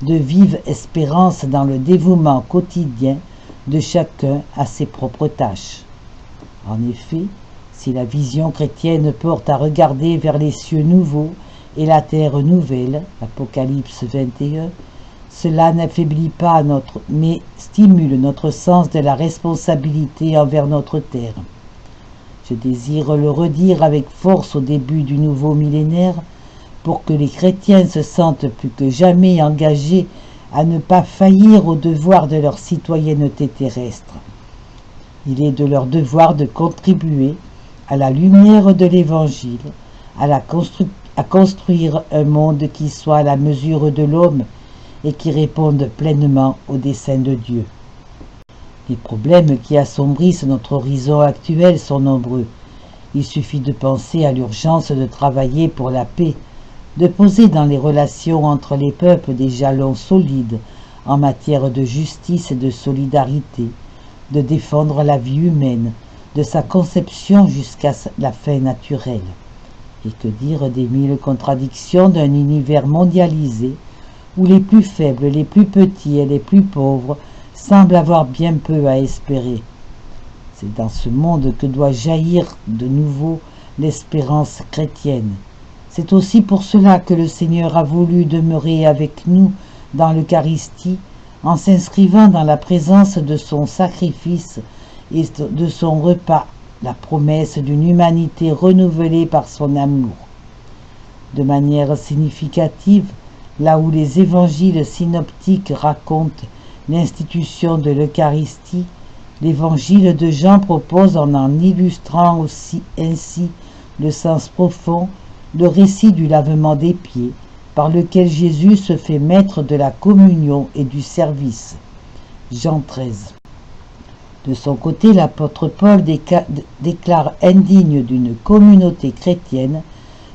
de vive espérance dans le dévouement quotidien de chacun à ses propres tâches. En effet, si la vision chrétienne porte à regarder vers les cieux nouveaux et la terre nouvelle, Apocalypse 21, cela n'affaiblit pas mais stimule notre sens de la responsabilité envers notre terre. Je désire le redire avec force au début du nouveau millénaire pour que les chrétiens se sentent plus que jamais engagés à ne pas faillir au devoir de leur citoyenneté terrestre. Il est de leur devoir de contribuer à la lumière de l'Évangile, à construire un monde qui soit à la mesure de l'homme et qui réponde pleinement aux desseins de Dieu. Les problèmes qui assombrissent notre horizon actuel sont nombreux. Il suffit de penser à l'urgence de travailler pour la paix, de poser dans les relations entre les peuples des jalons solides en matière de justice et de solidarité, de défendre la vie humaine, de sa conception jusqu'à la fin naturelle. Et que dire des 1000 contradictions d'un univers mondialisé où les plus faibles, les plus petits et les plus pauvres semblent avoir bien peu à espérer. C'est dans ce monde que doit jaillir de nouveau l'espérance chrétienne. C'est aussi pour cela que le Seigneur a voulu demeurer avec nous dans l'Eucharistie en s'inscrivant dans la présence de son sacrifice et de son repas, la promesse d'une humanité renouvelée par son amour. De manière significative, là où les évangiles synoptiques racontent l'institution de l'Eucharistie, l'évangile de Jean propose en illustrant aussi ainsi le sens profond, le récit du lavement des pieds, par lequel Jésus se fait maître de la communion et du service. Jean 13. De son côté, l'apôtre Paul déclare indigne d'une communauté chrétienne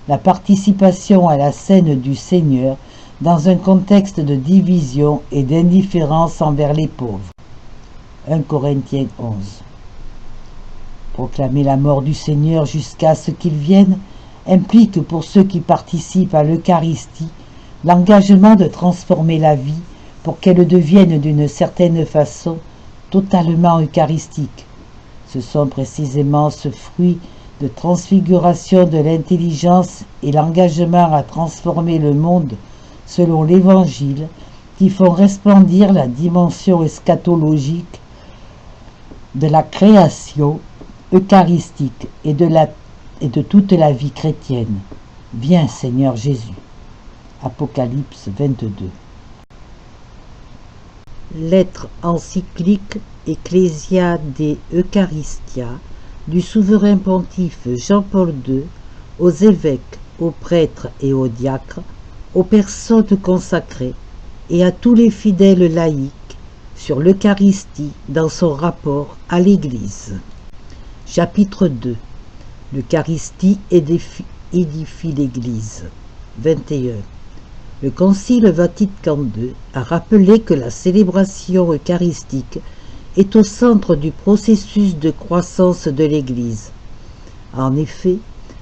la participation à la scène du Seigneur dans un contexte de division et d'indifférence envers les pauvres. 1 Corinthiens 11. Proclamer la mort du Seigneur jusqu'à ce qu'il vienne implique pour ceux qui participent à l'Eucharistie l'engagement de transformer la vie pour qu'elle devienne d'une certaine façon totalement eucharistique. Ce sont précisément ce fruit de transfiguration de l'intelligence et l'engagement à transformer le monde selon l'Évangile qui font resplendir la dimension eschatologique de la création eucharistique et de toute la vie chrétienne. Viens, Seigneur Jésus. Apocalypse 22. Lettre encyclique Ecclesia de Eucharistia du souverain pontife Jean-Paul II aux évêques, aux prêtres et aux diacres, aux personnes consacrées et à tous les fidèles laïcs sur l'Eucharistie dans son rapport à l'Église. Chapitre 2. L'Eucharistie édifie l'Église. 21. Le Concile Vatican II a rappelé que la célébration eucharistique est au centre du processus de croissance de l'Église. En effet,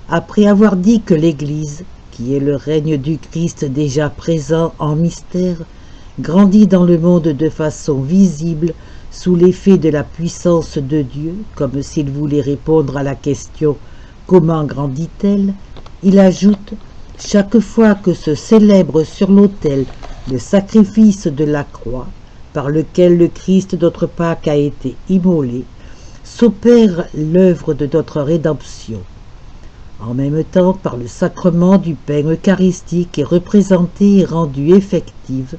après avoir dit que l'Église, qui est le règne du Christ déjà présent en mystère, grandit dans le monde de façon visible sous l'effet de la puissance de Dieu, comme s'il voulait répondre à la question « Comment grandit-elle ?», il ajoute « Chaque fois que se célèbre sur l'autel le sacrifice de la croix, par lequel le Christ d'autre Pâques a été immolé, s'opère l'œuvre de notre rédemption. En même temps, par le sacrement du pain eucharistique est représentée et rendue effective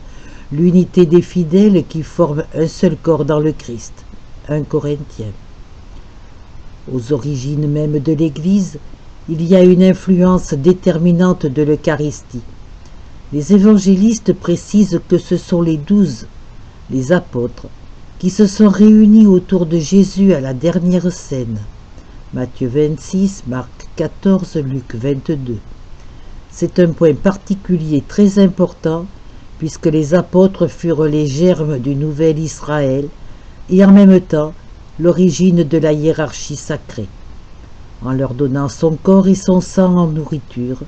l'unité des fidèles qui forment un seul corps dans le Christ. 1 Corinthiens. Aux origines même de l'Église, il y a une influence déterminante de l'Eucharistie. Les évangélistes précisent que ce sont les 12, les apôtres, qui se sont réunis autour de Jésus à la dernière scène. Matthieu 26, Marc 14, Luc 22. C'est un point particulier très important puisque les apôtres furent les germes du nouvel Israël et en même temps l'origine de la hiérarchie sacrée. En leur donnant son corps et son sang en nourriture,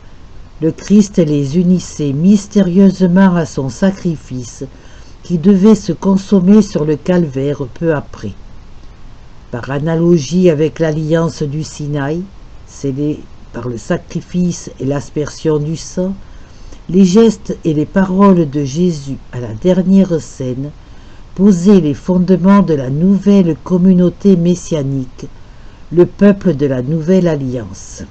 le Christ les unissait mystérieusement à son sacrifice qui devait se consommer sur le calvaire peu après. Par analogie avec l'alliance du Sinaï, scellée par le sacrifice et l'aspersion du sang, les gestes et les paroles de Jésus à la dernière scène posaient les fondements de la nouvelle communauté messianique, le peuple de la nouvelle alliance.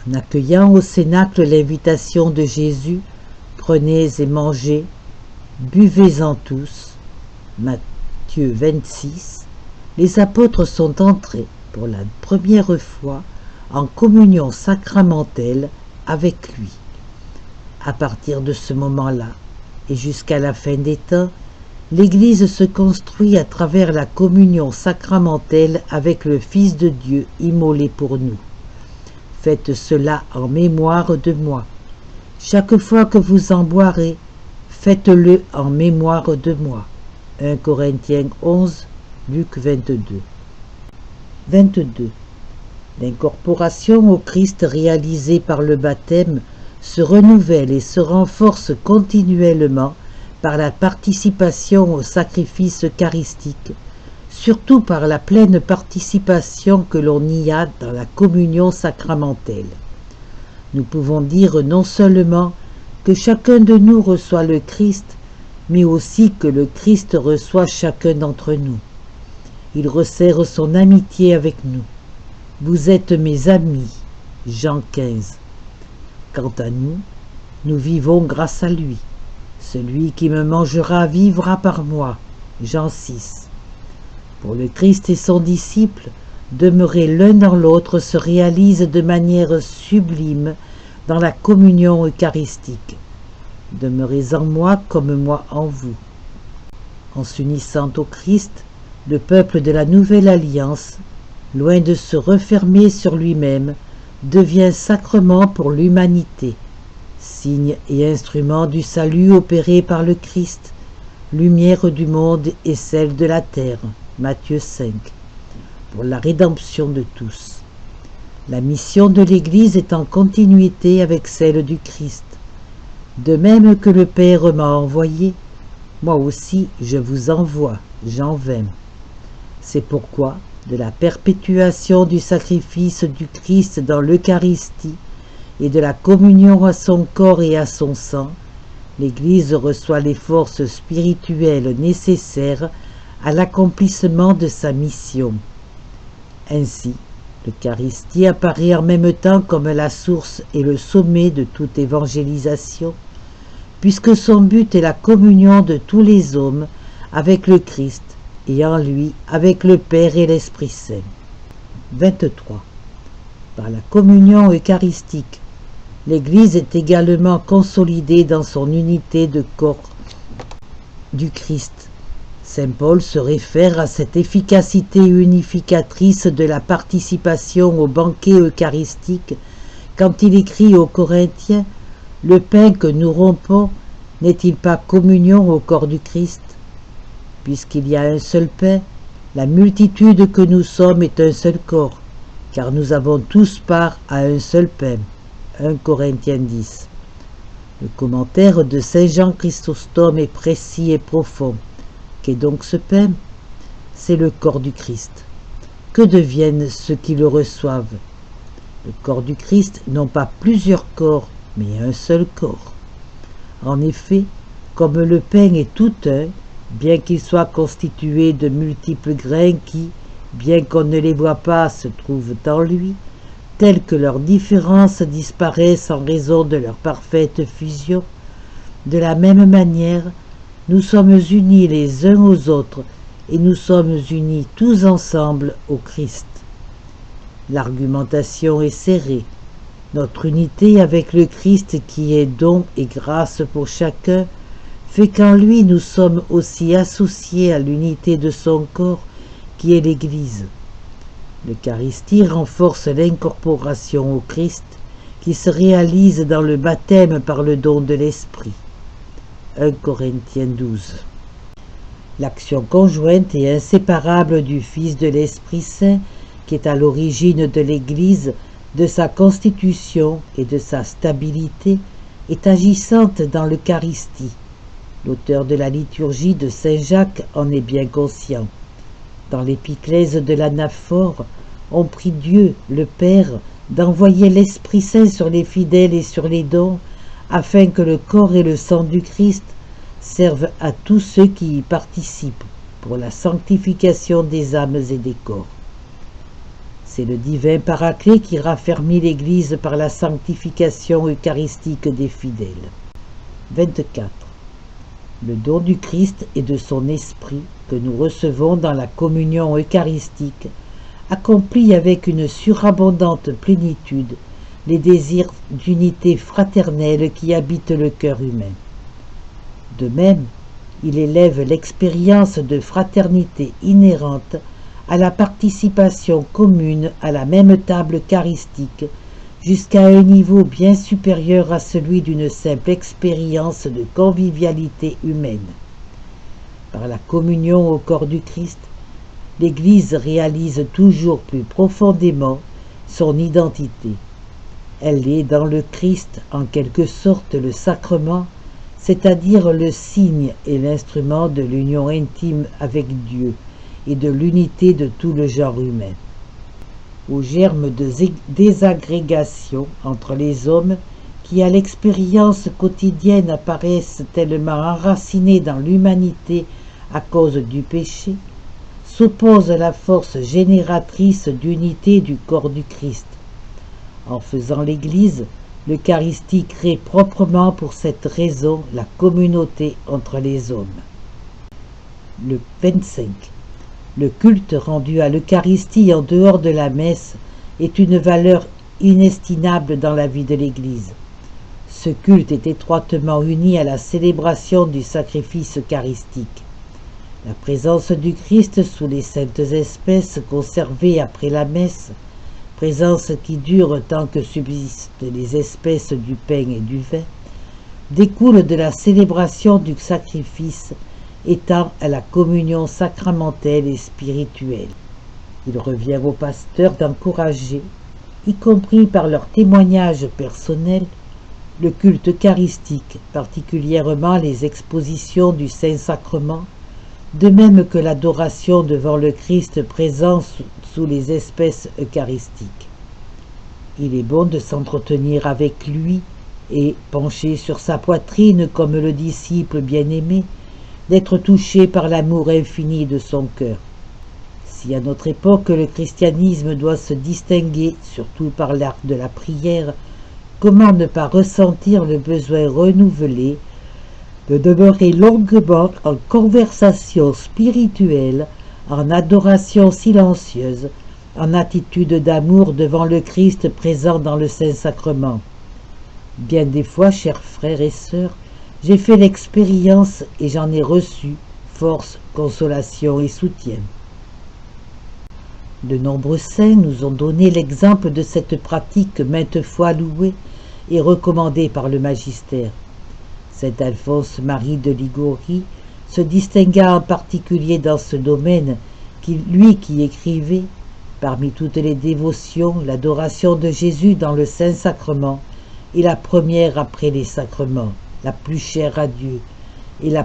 En accueillant au cénacle l'invitation de Jésus, « Prenez et mangez », Buvez-en tous. Matthieu 26. Les apôtres sont entrés pour la première fois en communion sacramentelle avec lui. À partir de ce moment-là, et jusqu'à la fin des temps, l'Église se construit à travers la communion sacramentelle avec le Fils de Dieu immolé pour nous. Faites cela en mémoire de moi. Chaque fois que vous en boirez, faites-le en mémoire de moi. 1 Corinthiens 11, Luc 22. 22. L'incorporation au Christ réalisée par le baptême se renouvelle et se renforce continuellement par la participation au sacrifice eucharistique, surtout par la pleine participation que l'on y a dans la communion sacramentelle. Nous pouvons dire non seulement que chacun de nous reçoit le Christ, mais aussi que le Christ reçoit chacun d'entre nous. Il resserre son amitié avec nous. Vous êtes mes amis. Jean 15. Quant à nous, nous vivons grâce à lui. Celui qui me mangera vivra par moi. Jean 6. Pour le Christ et son disciple, demeurer l'un dans l'autre se réalise de manière sublime dans la communion eucharistique. Demeurez en moi comme moi en vous. En s'unissant au Christ, le peuple de la Nouvelle Alliance, loin de se refermer sur lui-même, devient sacrement pour l'humanité, signe et instrument du salut opéré par le Christ, lumière du monde et celle de la terre. Matthieu 5. Pour la rédemption de tous. La mission de l'Église est en continuité avec celle du Christ. De même que le Père m'a envoyé, moi aussi je vous envoie. Jean 20. C'est pourquoi, de la perpétuation du sacrifice du Christ dans l'Eucharistie et de la communion à son corps et à son sang, l'Église reçoit les forces spirituelles nécessaires à l'accomplissement de sa mission. Ainsi, l'Eucharistie apparaît en même temps comme la source et le sommet de toute évangélisation, puisque son but est la communion de tous les hommes avec le Christ et en lui avec le Père et l'Esprit Saint. 23. Par la communion eucharistique, l'Église est également consolidée dans son unité de corps du Christ. Saint Paul se réfère à cette efficacité unificatrice de la participation au banquet eucharistique quand il écrit aux Corinthiens « Le pain que nous rompons n'est-il pas communion au corps du Christ ?» Puisqu'il y a un seul pain, la multitude que nous sommes est un seul corps, car nous avons tous part à un seul pain. 1 Corinthiens 10. Le commentaire de Saint Jean Chrysostome est précis et profond. Qu'est donc ce pain? C'est le corps du Christ. Que deviennent ceux qui le reçoivent? Le corps du Christ, non pas plusieurs corps, mais un seul corps. En effet, comme le pain est tout un, bien qu'il soit constitué de multiples grains qui, bien qu'on ne les voit pas, se trouvent en lui, telles que leurs différences disparaissent en raison de leur parfaite fusion, de la même manière, nous sommes unis les uns aux autres et nous sommes unis tous ensemble au Christ. L'argumentation est serrée. Notre unité avec le Christ qui est don et grâce pour chacun fait qu'en lui nous sommes aussi associés à l'unité de son corps qui est l'Église. L'Eucharistie renforce l'incorporation au Christ qui se réalise dans le baptême par le don de l'Esprit. 1 Corinthiens 12. L'action conjointe et inséparable du Fils de l'Esprit Saint, qui est à l'origine de l'Église, de sa constitution et de sa stabilité, est agissante dans l'Eucharistie. L'auteur de la liturgie de Saint Jacques en est bien conscient. Dans l'épiclèse de l'anaphore, on prie Dieu, le Père, d'envoyer l'Esprit Saint sur les fidèles et sur les dons, afin que le corps et le sang du Christ servent à tous ceux qui y participent pour la sanctification des âmes et des corps. C'est le divin Paraclet qui raffermit l'Église par la sanctification eucharistique des fidèles. 24. Le don du Christ et de son Esprit que nous recevons dans la communion eucharistique accomplit avec une surabondante plénitude les désirs d'unité fraternelle qui habitent le cœur humain. De même, il élève l'expérience de fraternité inhérente à la participation commune à la même table eucharistique jusqu'à un niveau bien supérieur à celui d'une simple expérience de convivialité humaine. Par la communion au corps du Christ, l'Église réalise toujours plus profondément son identité. Elle est dans le Christ en quelque sorte le sacrement, c'est-à-dire le signe et l'instrument de l'union intime avec Dieu et de l'unité de tout le genre humain. Au germe de désagrégation entre les hommes qui à l'expérience quotidienne apparaissent tellement enracinés dans l'humanité à cause du péché, s'oppose la force génératrice d'unité du corps du Christ. En faisant l'Église, l'Eucharistie crée proprement pour cette raison la communauté entre les hommes. Le 25. Le culte rendu à l'Eucharistie en dehors de la messe est une valeur inestimable dans la vie de l'Église. Ce culte est étroitement uni à la célébration du sacrifice eucharistique. La présence du Christ sous les saintes espèces conservées après la messe, présence qui dure tant que subsistent les espèces du pain et du vin, découle de la célébration du sacrifice étant à la communion sacramentelle et spirituelle. Il revient aux pasteurs d'encourager, y compris par leur témoignage personnel, le culte eucharistique, particulièrement les expositions du Saint-Sacrement, de même que l'adoration devant le Christ présent sous les espèces eucharistiques. Il est bon de s'entretenir avec lui et, penché sur sa poitrine comme le disciple bien-aimé, d'être touché par l'amour infini de son cœur. Si à notre époque le christianisme doit se distinguer, surtout par l'art de la prière, comment ne pas ressentir le besoin renouvelé de demeurer longuement en conversation spirituelle, en adoration silencieuse, en attitude d'amour devant le Christ présent dans le Saint-Sacrement. Bien des fois, chers frères et sœurs, j'ai fait l'expérience et j'en ai reçu force, consolation et soutien. De nombreux saints nous ont donné l'exemple de cette pratique maintes fois louée et recommandée par le magistère. Saint Alphonse Marie de Ligorie se distingua en particulier dans ce domaine, lui qui écrivait, parmi toutes les dévotions, l'adoration de Jésus dans le Saint-Sacrement est la première après les sacrements, la plus chère à Dieu, et la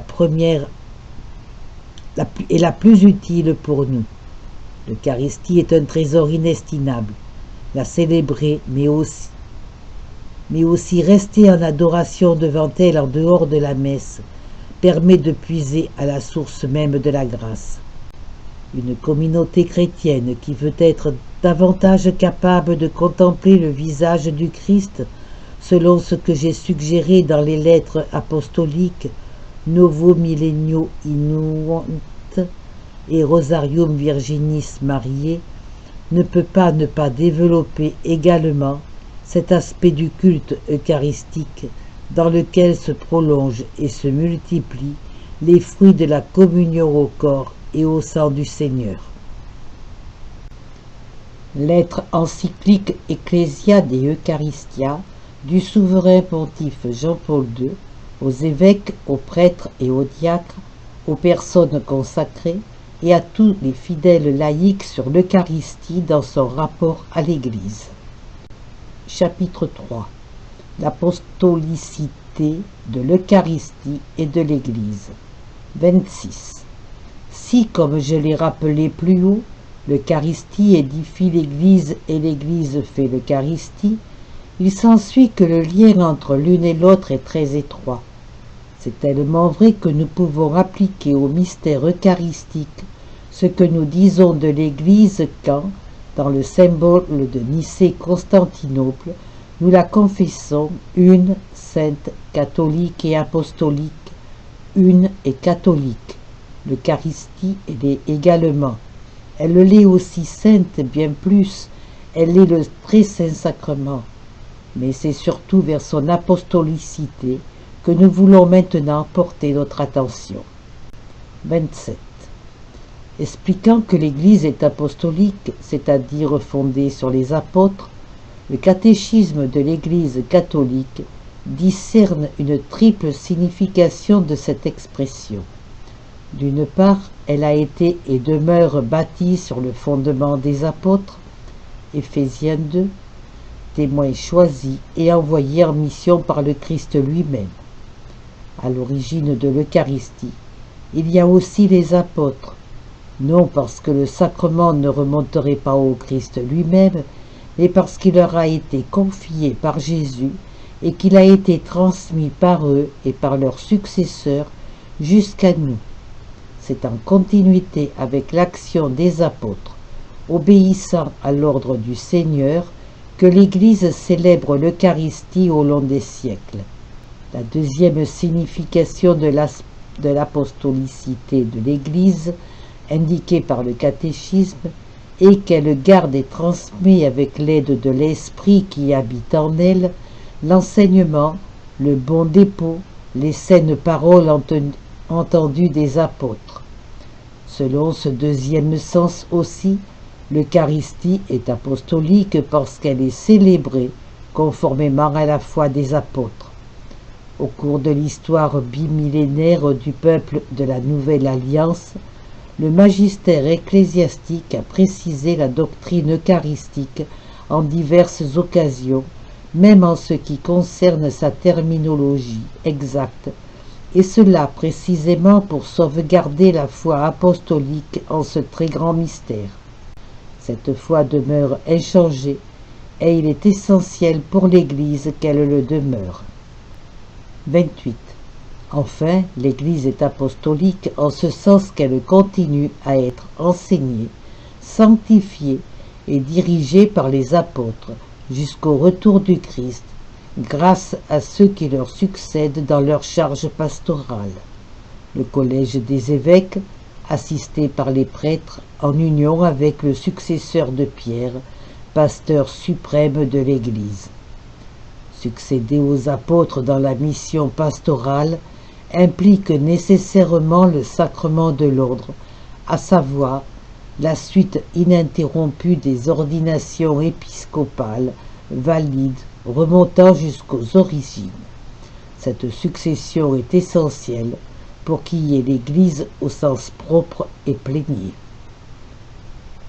plus utile pour nous. L'Eucharistie est un trésor inestimable. La célébrer, mais aussi rester en adoration devant elle en dehors de la messe, permet de puiser à la source même de la grâce. Une communauté chrétienne qui veut être davantage capable de contempler le visage du Christ, selon ce que j'ai suggéré dans les lettres apostoliques Novo Millennio Innuant et Rosarium Virginis Mariae, ne peut pas ne pas développer également cet aspect du culte eucharistique dans lequel se prolongent et se multiplient les fruits de la communion au corps et au sang du Seigneur. Lettre encyclique Ecclesia de Eucharistia du souverain pontife Jean-Paul II aux évêques, aux prêtres et aux diacres, aux personnes consacrées et à tous les fidèles laïcs sur l'Eucharistie dans son rapport à l'Église. Chapitre 3. L'apostolicité de l'Eucharistie et de l'Église. 26. Si, comme je l'ai rappelé plus haut, l'Eucharistie édifie l'Église et l'Église fait l'Eucharistie, il s'ensuit que le lien entre l'une et l'autre est très étroit. C'est tellement vrai que nous pouvons appliquer au mystère eucharistique ce que nous disons de l'Église quand, dans le symbole de Nicée-Constantinople, nous la confessons une, sainte, catholique et apostolique, une et catholique. L'Eucharistie, elle est également. Elle l'est aussi sainte, bien plus. Elle est le très saint sacrement. Mais c'est surtout vers son apostolicité que nous voulons maintenant porter notre attention. 27. Expliquant que l'Église est apostolique, c'est-à-dire fondée sur les apôtres, le catéchisme de l'Église catholique discerne une triple signification de cette expression. D'une part, elle a été et demeure bâtie sur le fondement des apôtres, Éphésiens 2, témoins choisis et envoyés en mission par le Christ lui-même. À l'origine de l'Eucharistie, il y a aussi les apôtres, non parce que le sacrement ne remonterait pas au Christ lui-même, mais parce qu'il leur a été confié par Jésus et qu'il a été transmis par eux et par leurs successeurs jusqu'à nous. C'est en continuité avec l'action des apôtres, obéissant à l'ordre du Seigneur, que l'Église célèbre l'Eucharistie au long des siècles. La deuxième signification de l'apostolicité de l'Église, indiquée par le catéchisme, est qu'elle garde et transmet avec l'aide de l'Esprit qui habite en elle l'enseignement, le bon dépôt, les saines paroles entendues des apôtres. Selon ce deuxième sens aussi, l'Eucharistie est apostolique parce qu'elle est célébrée conformément à la foi des apôtres. Au cours de l'histoire bimillénaire du peuple de la Nouvelle Alliance, le magistère ecclésiastique a précisé la doctrine eucharistique en diverses occasions, même en ce qui concerne sa terminologie exacte, et cela précisément pour sauvegarder la foi apostolique en ce très grand mystère. Cette foi demeure inchangée, et il est essentiel pour l'Église qu'elle le demeure. 28. Enfin, l'Église est apostolique en ce sens qu'elle continue à être enseignée, sanctifiée et dirigée par les apôtres jusqu'au retour du Christ, grâce à ceux qui leur succèdent dans leur charge pastorale. Le collège des évêques, assisté par les prêtres en union avec le successeur de Pierre, pasteur suprême de l'Église. Succéder aux apôtres dans la mission pastorale implique nécessairement le sacrement de l'ordre, à savoir la suite ininterrompue des ordinations épiscopales valides remontant jusqu'aux origines. Cette succession est essentielle pour qu'il y ait l'Église au sens propre et plénier.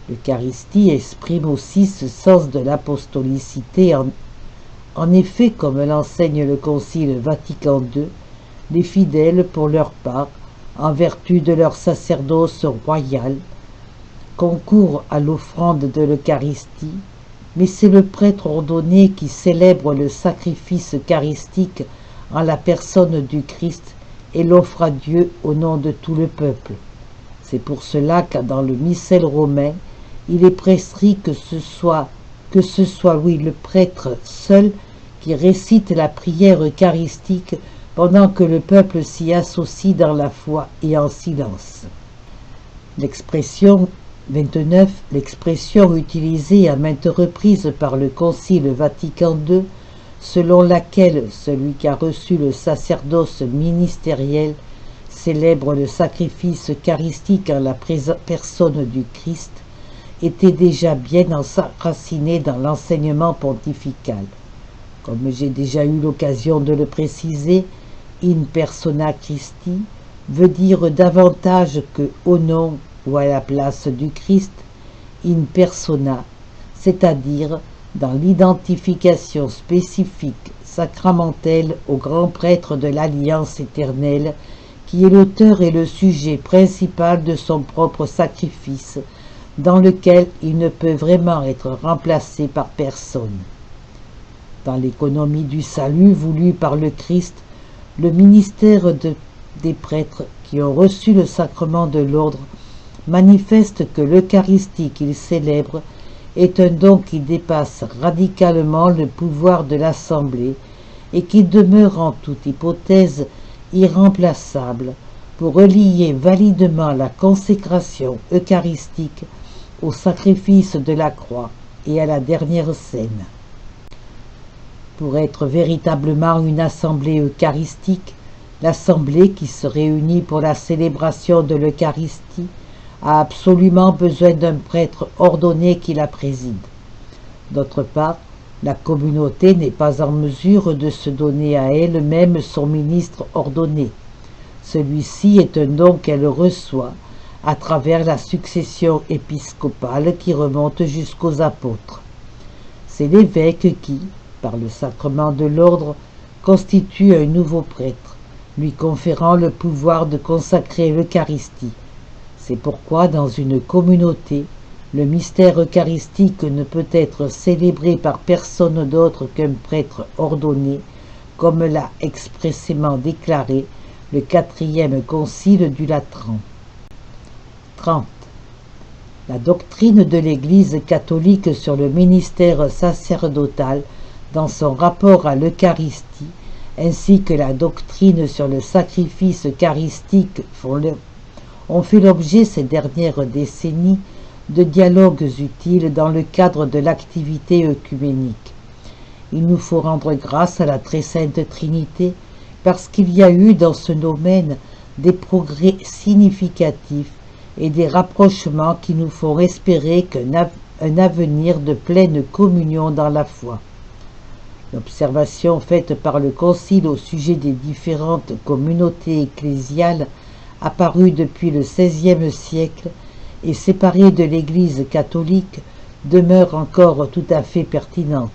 L'Eucharistie exprime aussi ce sens de l'apostolicité. En effet, comme l'enseigne le Concile Vatican II, les fidèles, pour leur part, en vertu de leur sacerdoce royal, concourent à l'offrande de l'Eucharistie, mais c'est le prêtre ordonné qui célèbre le sacrifice eucharistique en la personne du Christ et l'offre à Dieu au nom de tout le peuple. C'est pour cela que dans le missel romain, il est prescrit que ce soit le prêtre seul qui récite la prière eucharistique pendant que le peuple s'y associe dans la foi et en silence. L'expression 29, l'expression utilisée à maintes reprises par le Concile Vatican II, selon laquelle celui qui a reçu le sacerdoce ministériel célèbre le sacrifice eucharistique en la personne du Christ, était déjà bien enracinée dans l'enseignement pontifical. Comme j'ai déjà eu l'occasion de le préciser, in persona Christi veut dire davantage que au nom ou à la place du Christ, in persona, c'est-à-dire dans l'identification spécifique sacramentelle au grand prêtre de l'Alliance éternelle, qui est l'auteur et le sujet principal de son propre sacrifice, dans lequel il ne peut vraiment être remplacé par personne. Dans l'économie du salut voulue par le Christ, le ministère des prêtres qui ont reçu le sacrement de l'ordre manifeste que l'Eucharistie qu'ils célèbrent est un don qui dépasse radicalement le pouvoir de l'Assemblée et qui demeure en toute hypothèse irremplaçable pour relier validement la consécration eucharistique au sacrifice de la croix et à la dernière scène. Pour être véritablement une assemblée eucharistique, l'assemblée qui se réunit pour la célébration de l'Eucharistie a absolument besoin d'un prêtre ordonné qui la préside. D'autre part, la communauté n'est pas en mesure de se donner à elle-même son ministre ordonné. Celui-ci est un don qu'elle reçoit à travers la succession épiscopale qui remonte jusqu'aux apôtres. C'est l'évêque qui, par le sacrement de l'ordre, constitue un nouveau prêtre, lui conférant le pouvoir de consacrer l'Eucharistie. C'est pourquoi dans une communauté, le mystère eucharistique ne peut être célébré par personne d'autre qu'un prêtre ordonné, comme l'a expressément déclaré le 4e concile du Latran. 30. La doctrine de l'Église catholique sur le ministère sacerdotal dans son rapport à l'Eucharistie, ainsi que la doctrine sur le sacrifice eucharistique ont fait l'objet ces dernières décennies de dialogues utiles dans le cadre de l'activité œcuménique. Il nous faut rendre grâce à la très sainte Trinité parce qu'il y a eu dans ce domaine des progrès significatifs et des rapprochements qui nous font espérer un avenir de pleine communion dans la foi. L'observation faite par le Concile au sujet des différentes communautés ecclésiales apparues depuis le XVIe siècle et séparées de l'Église catholique demeure encore tout à fait pertinente.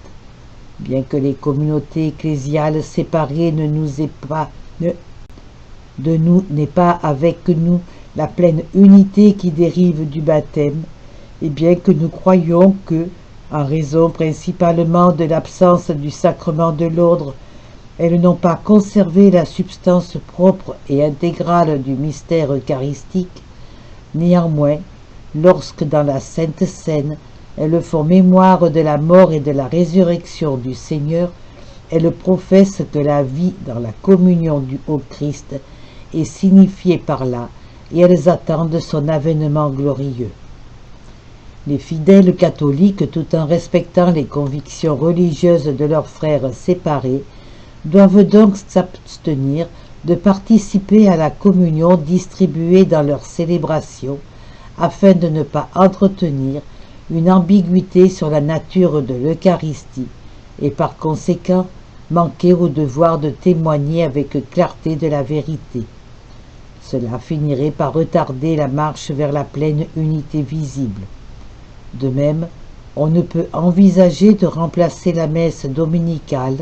Bien que les communautés ecclésiales séparées n'aient pas avec nous la pleine unité qui dérive du baptême, et bien que nous croyions que, en raison principalement de l'absence du sacrement de l'ordre, elles n'ont pas conservé la substance propre et intégrale du mystère eucharistique, néanmoins, lorsque dans la Sainte Seine, elles font mémoire de la mort et de la résurrection du Seigneur, elles professent que la vie dans la communion au Christ est signifiée par là, et elles attendent son avènement glorieux. Les fidèles catholiques, tout en respectant les convictions religieuses de leurs frères séparés, doivent donc s'abstenir de participer à la communion distribuée dans leurs célébrations, afin de ne pas entretenir une ambiguïté sur la nature de l'Eucharistie, et par conséquent manquer au devoir de témoigner avec clarté de la vérité. Cela finirait par retarder la marche vers la pleine unité visible. De même, on ne peut envisager de remplacer la messe dominicale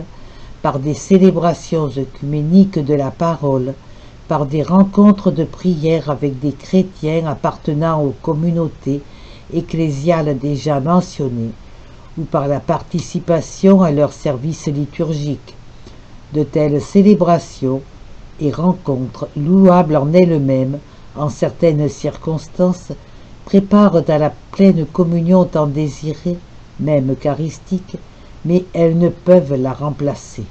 par des célébrations œcuméniques de la parole, par des rencontres de prière avec des chrétiens appartenant aux communautés ecclésiales déjà mentionnées, ou par la participation à leurs services liturgiques. De telles célébrations et rencontres, louables en elles-mêmes, en certaines circonstances, préparent à la pleine communion tant désirée, même eucharistique, mais elles ne peuvent la remplacer.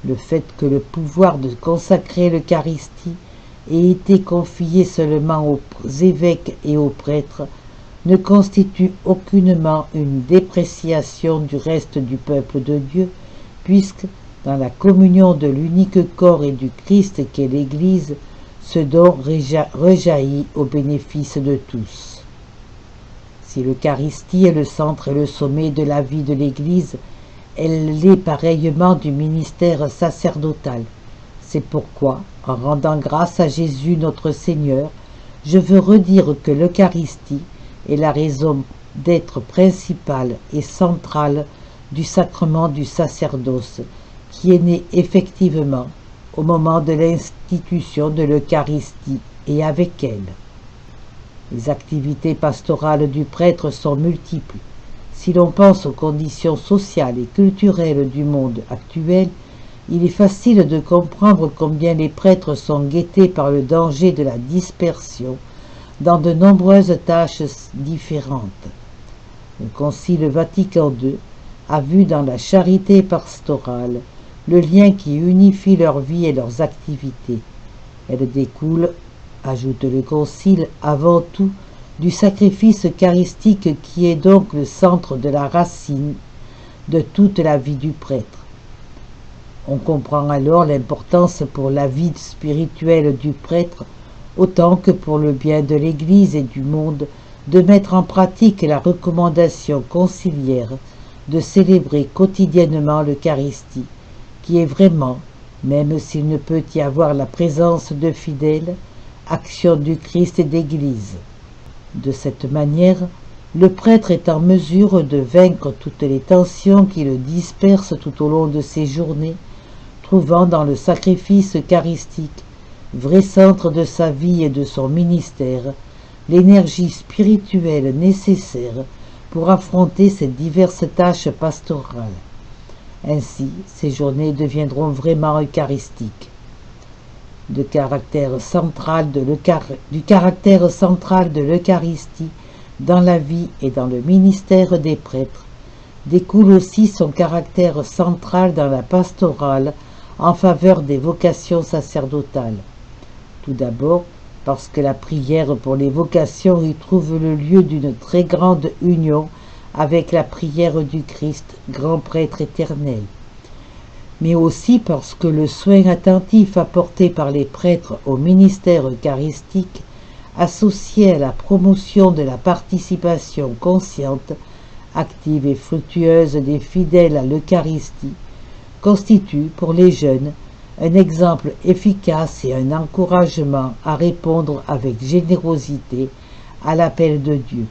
Le fait que le pouvoir de consacrer l'Eucharistie ait été confié seulement aux évêques et aux prêtres ne constitue aucunement une dépréciation du reste du peuple de Dieu, puisque, dans la communion de l'unique corps et du Christ qu'est l'Église, ce don rejaillit au bénéfice de tous. Si l'Eucharistie est le centre et le sommet de la vie de l'Église, elle l'est pareillement du ministère sacerdotal. C'est pourquoi, en rendant grâce à Jésus notre Seigneur, je veux redire que l'Eucharistie est la raison d'être principale et centrale du sacrement du sacerdoce, qui est né effectivement au moment de l'institution de l'Eucharistie et avec elle. Les activités pastorales du prêtre sont multiples. Si l'on pense aux conditions sociales et culturelles du monde actuel, il est facile de comprendre combien les prêtres sont guettés par le danger de la dispersion dans de nombreuses tâches différentes. Le Concile Vatican II a vu dans la charité pastorale le lien qui unifie leur vie et leurs activités. Elle découle, ajoute le Concile, avant tout du sacrifice eucharistique qui est donc le centre de la racine de toute la vie du prêtre. On comprend alors l'importance pour la vie spirituelle du prêtre, autant que pour le bien de l'Église et du monde, de mettre en pratique la recommandation conciliaire de célébrer quotidiennement l'Eucharistie, qui est vraiment, même s'il ne peut y avoir la présence de fidèles, action du Christ et d'Église. De cette manière, le prêtre est en mesure de vaincre toutes les tensions qui le dispersent tout au long de ses journées, trouvant dans le sacrifice eucharistique, vrai centre de sa vie et de son ministère, l'énergie spirituelle nécessaire pour affronter ces diverses tâches pastorales. Ainsi, ces journées deviendront vraiment eucharistiques. Du caractère central de l'Eucharistie dans la vie et dans le ministère des prêtres découle aussi son caractère central dans la pastorale en faveur des vocations sacerdotales. Tout d'abord, parce que la prière pour les vocations y trouve le lieu d'une très grande union avec la prière du Christ, grand prêtre éternel. Mais aussi parce que le soin attentif apporté par les prêtres au ministère eucharistique, associé à la promotion de la participation consciente, active et fructueuse des fidèles à l'Eucharistie, constitue pour les jeunes un exemple efficace et un encouragement à répondre avec générosité à l'appel de Dieu.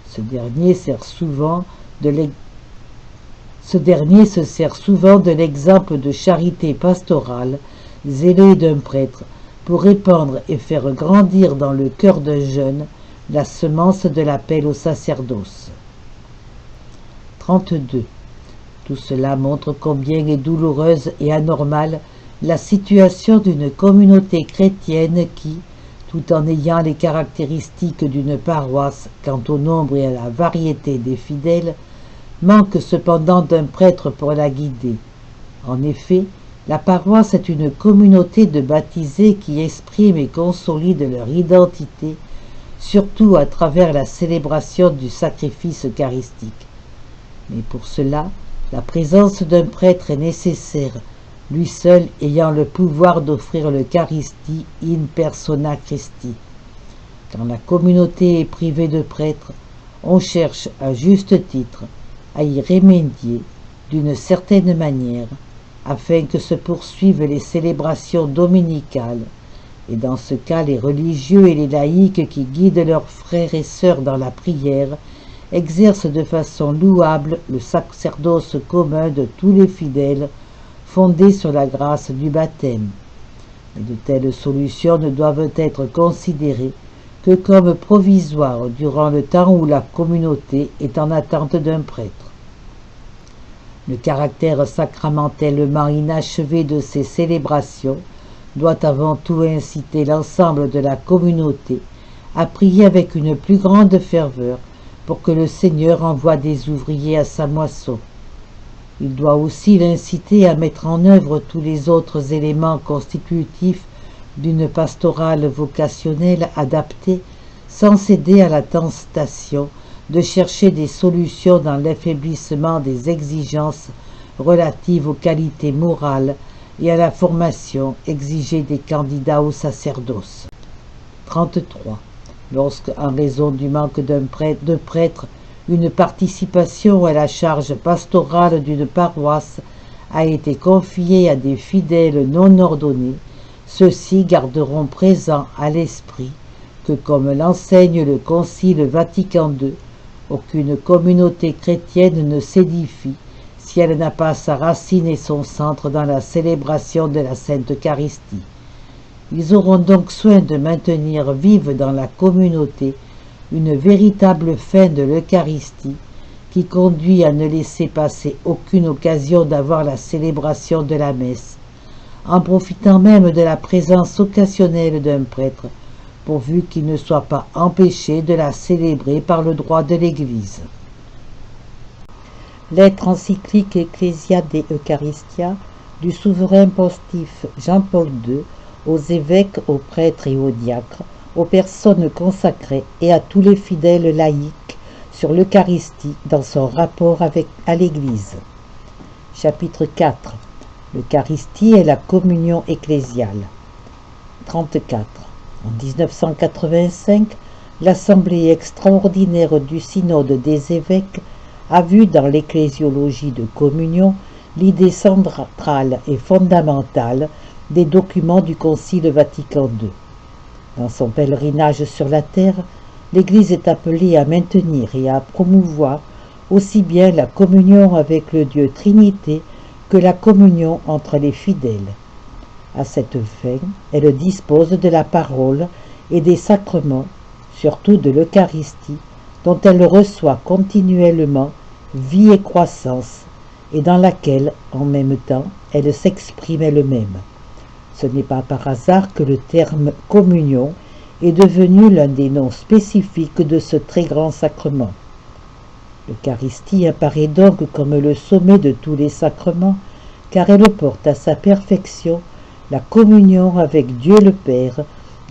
Ce dernier se sert souvent de l'exemple de charité pastorale zélée d'un prêtre pour répandre et faire grandir dans le cœur d'un jeune la semence de l'appel au sacerdoce. 32. Tout cela montre combien est douloureuse et anormale la situation d'une communauté chrétienne qui, tout en ayant les caractéristiques d'une paroisse quant au nombre et à la variété des fidèles, manque cependant d'un prêtre pour la guider. En effet, la paroisse est une communauté de baptisés qui expriment et consolident leur identité, surtout à travers la célébration du sacrifice eucharistique. Mais pour cela, la présence d'un prêtre est nécessaire, lui seul ayant le pouvoir d'offrir l'Eucharistie in persona Christi. Quand la communauté est privée de prêtre, on cherche à juste titre à y remédier d'une certaine manière, afin que se poursuivent les célébrations dominicales, et dans ce cas les religieux et les laïcs qui guident leurs frères et sœurs dans la prière exercent de façon louable le sacerdoce commun de tous les fidèles, fondé sur la grâce du baptême. Mais de telles solutions ne doivent être considérées que comme provisoires durant le temps où la communauté est en attente d'un prêtre. Le caractère sacramentellement inachevé de ces célébrations doit avant tout inciter l'ensemble de la communauté à prier avec une plus grande ferveur pour que le Seigneur envoie des ouvriers à sa moisson. Il doit aussi l'inciter à mettre en œuvre tous les autres éléments constitutifs d'une pastorale vocationnelle adaptée, sans céder à la tentation de chercher des solutions dans l'affaiblissement des exigences relatives aux qualités morales et à la formation exigée des candidats au sacerdoce. 33. Lorsque, en raison du manque de prêtres, une participation à la charge pastorale d'une paroisse a été confiée à des fidèles non ordonnés, ceux-ci garderont présent à l'esprit que, comme l'enseigne le Concile Vatican II, aucune communauté chrétienne ne s'édifie si elle n'a pas sa racine et son centre dans la célébration de la Sainte Eucharistie. Ils auront donc soin de maintenir vive dans la communauté une véritable fin de l'Eucharistie qui conduit à ne laisser passer aucune occasion d'avoir la célébration de la messe, en profitant même de la présence occasionnelle d'un prêtre, pourvu qu'il ne soit pas empêché de la célébrer par le droit de l'Église. lettre encyclique Ecclesia de Eucharistia du souverain pontife Jean-Paul II aux évêques, aux prêtres et aux diacres, aux personnes consacrées et à tous les fidèles laïcs sur l'Eucharistie dans son rapport à l'Église. Chapitre 4. L'Eucharistie et la communion ecclésiale. 34. En 1985, l'Assemblée extraordinaire du Synode des évêques a vu dans l'ecclésiologie de communion l'idée centrale et fondamentale des documents du Concile Vatican II. Dans son pèlerinage sur la terre, l'Église est appelée à maintenir et à promouvoir aussi bien la communion avec le Dieu Trinité que la communion entre les fidèles. À cette fin, elle dispose de la parole et des sacrements, surtout de l'Eucharistie, dont elle reçoit continuellement vie et croissance, et dans laquelle, en même temps, elle s'exprime elle-même. Ce n'est pas par hasard que le terme « communion » est devenu l'un des noms spécifiques de ce très grand sacrement. L'Eucharistie apparaît donc comme le sommet de tous les sacrements, car elle porte à sa perfection la communion avec Dieu le Père,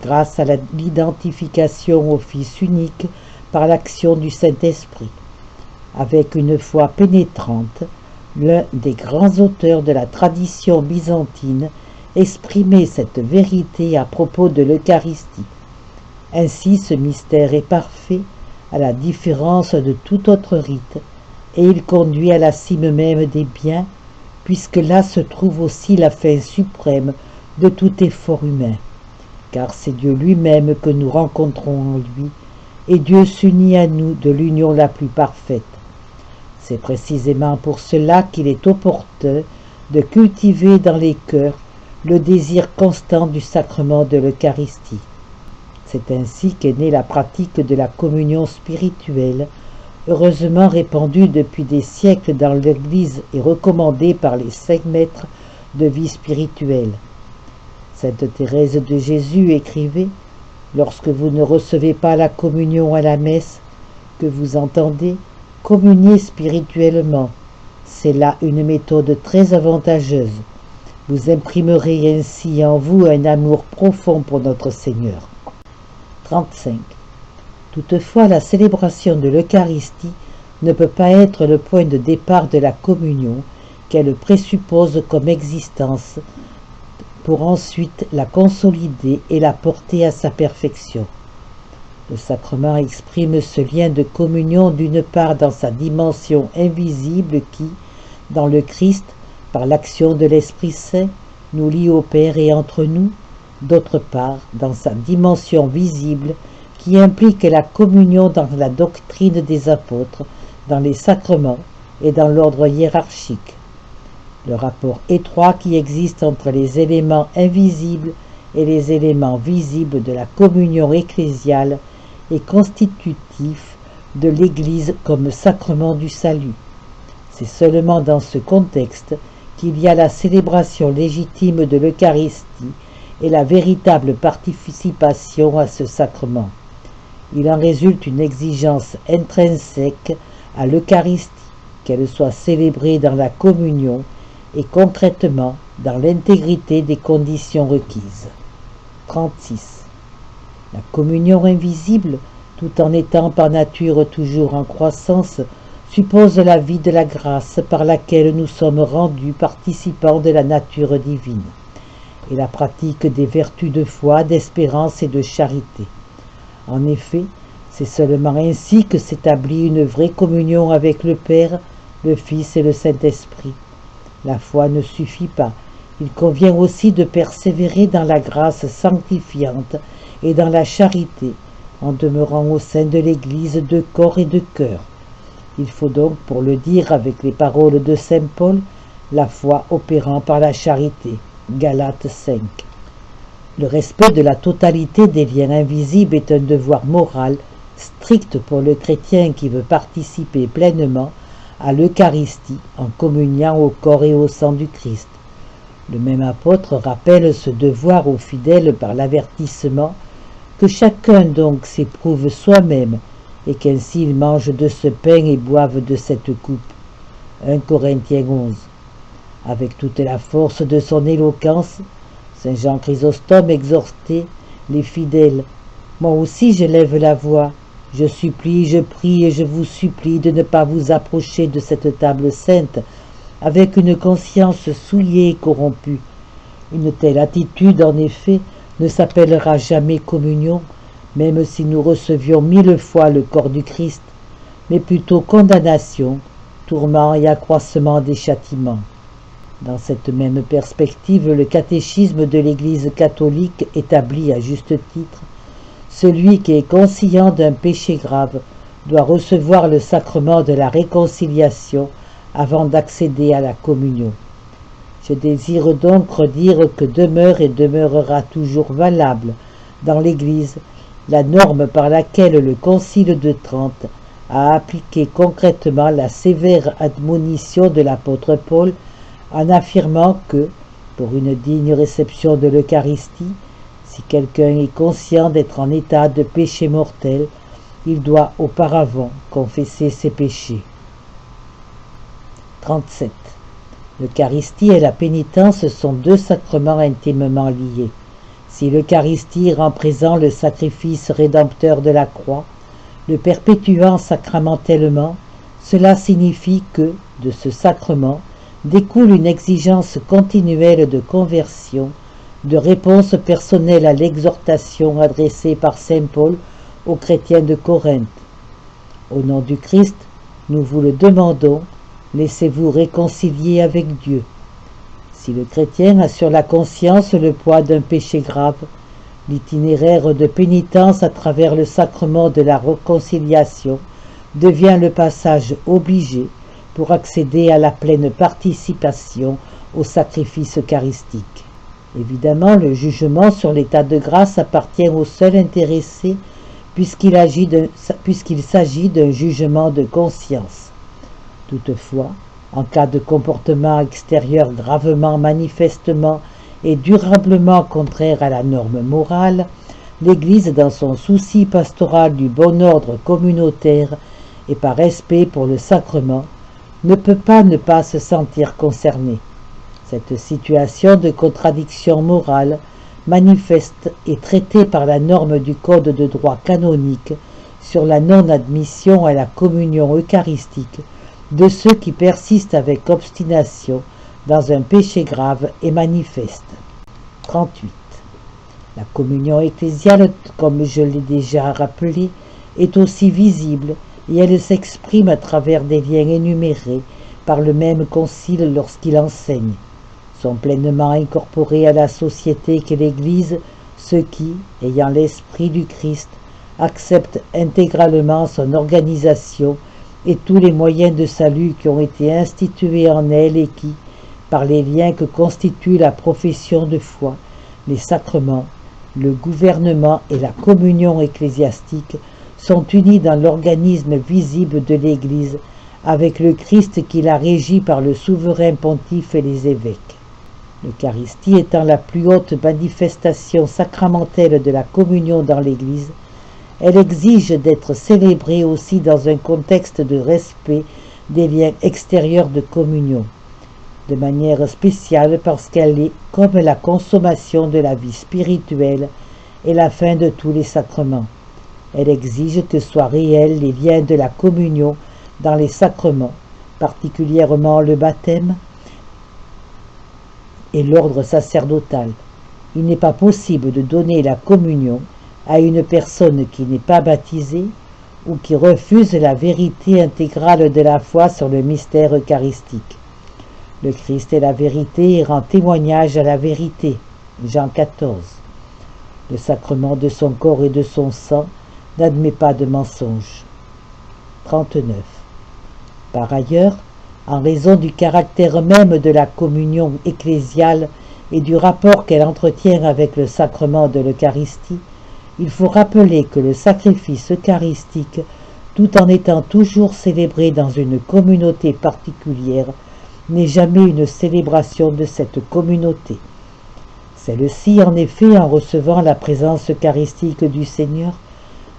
grâce à l'identification au Fils unique par l'action du Saint-Esprit. Avec une foi pénétrante, l'un des grands auteurs de la tradition byzantine exprimait cette vérité à propos de l'Eucharistie. Ainsi, ce mystère est parfait, à la différence de tout autre rite, et il conduit à la cime même des biens, puisque là se trouve aussi la fin suprême de tout effort humain. Car c'est Dieu lui-même que nous rencontrons en lui, et Dieu s'unit à nous de l'union la plus parfaite. C'est précisément pour cela qu'il est opportun de cultiver dans les cœurs le désir constant du sacrement de l'Eucharistie. C'est ainsi qu'est née la pratique de la communion spirituelle, heureusement répandue depuis des siècles dans l'Église et recommandée par les 5 maîtres de vie spirituelle. Sainte Thérèse de Jésus écrivait « Lorsque vous ne recevez pas la communion à la messe, que vous entendez, communiez spirituellement. C'est là une méthode très avantageuse. Vous imprimerez ainsi en vous un amour profond pour notre Seigneur. » 35. Toutefois, la célébration de l'Eucharistie ne peut pas être le point de départ de la communion qu'elle présuppose comme existence pour ensuite la consolider et la porter à sa perfection. Le sacrement exprime ce lien de communion d'une part dans sa dimension invisible qui, dans le Christ, par l'action de l'Esprit Saint, nous lie au Père et entre nous, d'autre part dans sa dimension visible qui implique la communion dans la doctrine des apôtres, dans les sacrements et dans l'ordre hiérarchique. Le rapport étroit qui existe entre les éléments invisibles et les éléments visibles de la communion ecclésiale est constitutif de l'Église comme sacrement du salut. C'est seulement dans ce contexte qu'il y a la célébration légitime de l'Eucharistie et la véritable participation à ce sacrement. Il en résulte une exigence intrinsèque à l'Eucharistie, qu'elle soit célébrée dans la communion et concrètement dans l'intégrité des conditions requises. 36. La communion invisible, tout en étant par nature toujours en croissance, suppose la vie de la grâce par laquelle nous sommes rendus participants de la nature divine, et la pratique des vertus de foi, d'espérance et de charité. En effet, c'est seulement ainsi que s'établit une vraie communion avec le Père, le Fils et le Saint-Esprit. La foi ne suffit pas, il convient aussi de persévérer dans la grâce sanctifiante et dans la charité, en demeurant au sein de l'Église de corps et de cœur. Il faut donc, pour le dire avec les paroles de saint Paul, la foi opérant par la charité. Galates 5. Le respect de la totalité des liens invisibles est un devoir moral strict pour le chrétien qui veut participer pleinement à l'Eucharistie en communiant au corps et au sang du Christ. Le même apôtre rappelle ce devoir aux fidèles par l'avertissement que chacun donc s'éprouve soi-même et qu'ainsi ils mangent de ce pain et boivent de cette coupe. 1 Corinthiens 11. Avec toute la force de son éloquence, Saint Jean Chrysostome exhortait les fidèles. Moi aussi je lève la voix, je supplie, je prie et je vous supplie de ne pas vous approcher de cette table sainte avec une conscience souillée et corrompue. Une telle attitude, en effet, ne s'appellera jamais communion, même si nous recevions 1000 fois le corps du Christ, mais plutôt condamnation, tourment et accroissement des châtiments. Dans cette même perspective, le catéchisme de l'Église catholique établit à juste titre: celui qui est conscient d'un péché grave doit recevoir le sacrement de la réconciliation avant d'accéder à la communion. Je désire donc redire que demeure et demeurera toujours valable dans l'Église la norme par laquelle le Concile de Trente a appliqué concrètement la sévère admonition de l'apôtre Paul en affirmant que, pour une digne réception de l'Eucharistie, si quelqu'un est conscient d'être en état de péché mortel, il doit auparavant confesser ses péchés. 37. L'Eucharistie et la pénitence sont deux sacrements intimement liés. Si l'Eucharistie rend présent le sacrifice rédempteur de la croix, le perpétuant sacramentellement, cela signifie que, de ce sacrement, découle une exigence continuelle de conversion, de réponse personnelle à l'exhortation adressée par saint Paul aux chrétiens de Corinthe. Au nom du Christ, nous vous le demandons, laissez-vous réconcilier avec Dieu. Si le chrétien a sur la conscience le poids d'un péché grave, l'itinéraire de pénitence à travers le sacrement de la réconciliation devient le passage obligé pour accéder à la pleine participation au sacrifice eucharistique. Évidemment, le jugement sur l'état de grâce appartient au seul intéressé puisqu'il s'agit d'un jugement de conscience. Toutefois, en cas de comportement extérieur gravement, manifestement et durablement contraire à la norme morale, l'Église, dans son souci pastoral du bon ordre communautaire et par respect pour le sacrement, ne peut pas ne pas se sentir concernée. Cette situation de contradiction morale manifeste est traitée par la norme du Code de droit canonique sur la non-admission à la communion eucharistique de ceux qui persistent avec obstination dans un péché grave et manifeste. 38. La communion ecclésiale, comme je l'ai déjà rappelé, est aussi visible et elle s'exprime à travers des liens énumérés par le même concile lorsqu'il enseigne. Sont pleinement incorporés à la société qu'est l'Église ceux qui, ayant l'esprit du Christ, acceptent intégralement son organisation et tous les moyens de salut qui ont été institués en elle et qui, par les liens que constituent la profession de foi, les sacrements, le gouvernement et la communion ecclésiastique, sont unis dans l'organisme visible de l'Église avec le Christ qui la régit par le souverain pontife et les évêques. L'Eucharistie étant la plus haute manifestation sacramentelle de la communion dans l'Église, elle exige d'être célébrée aussi dans un contexte de respect des liens extérieurs de communion, de manière spéciale parce qu'elle est comme la consommation de la vie spirituelle et la fin de tous les sacrements. Elle exige que soient réels les liens de la communion dans les sacrements, particulièrement le baptême et l'ordre sacerdotal. Il n'est pas possible de donner la communion à une personne qui n'est pas baptisée ou qui refuse la vérité intégrale de la foi sur le mystère eucharistique. Le Christ est la vérité et rend témoignage à la vérité. Jean 14. Le sacrement de son corps et de son sang n'admet pas de mensonge. 39. Par ailleurs, en raison du caractère même de la communion ecclésiale et du rapport qu'elle entretient avec le sacrement de l'Eucharistie, il faut rappeler que le sacrifice eucharistique, tout en étant toujours célébré dans une communauté particulière, n'est jamais une célébration de cette communauté. Celle-ci, en effet, en recevant la présence eucharistique du Seigneur,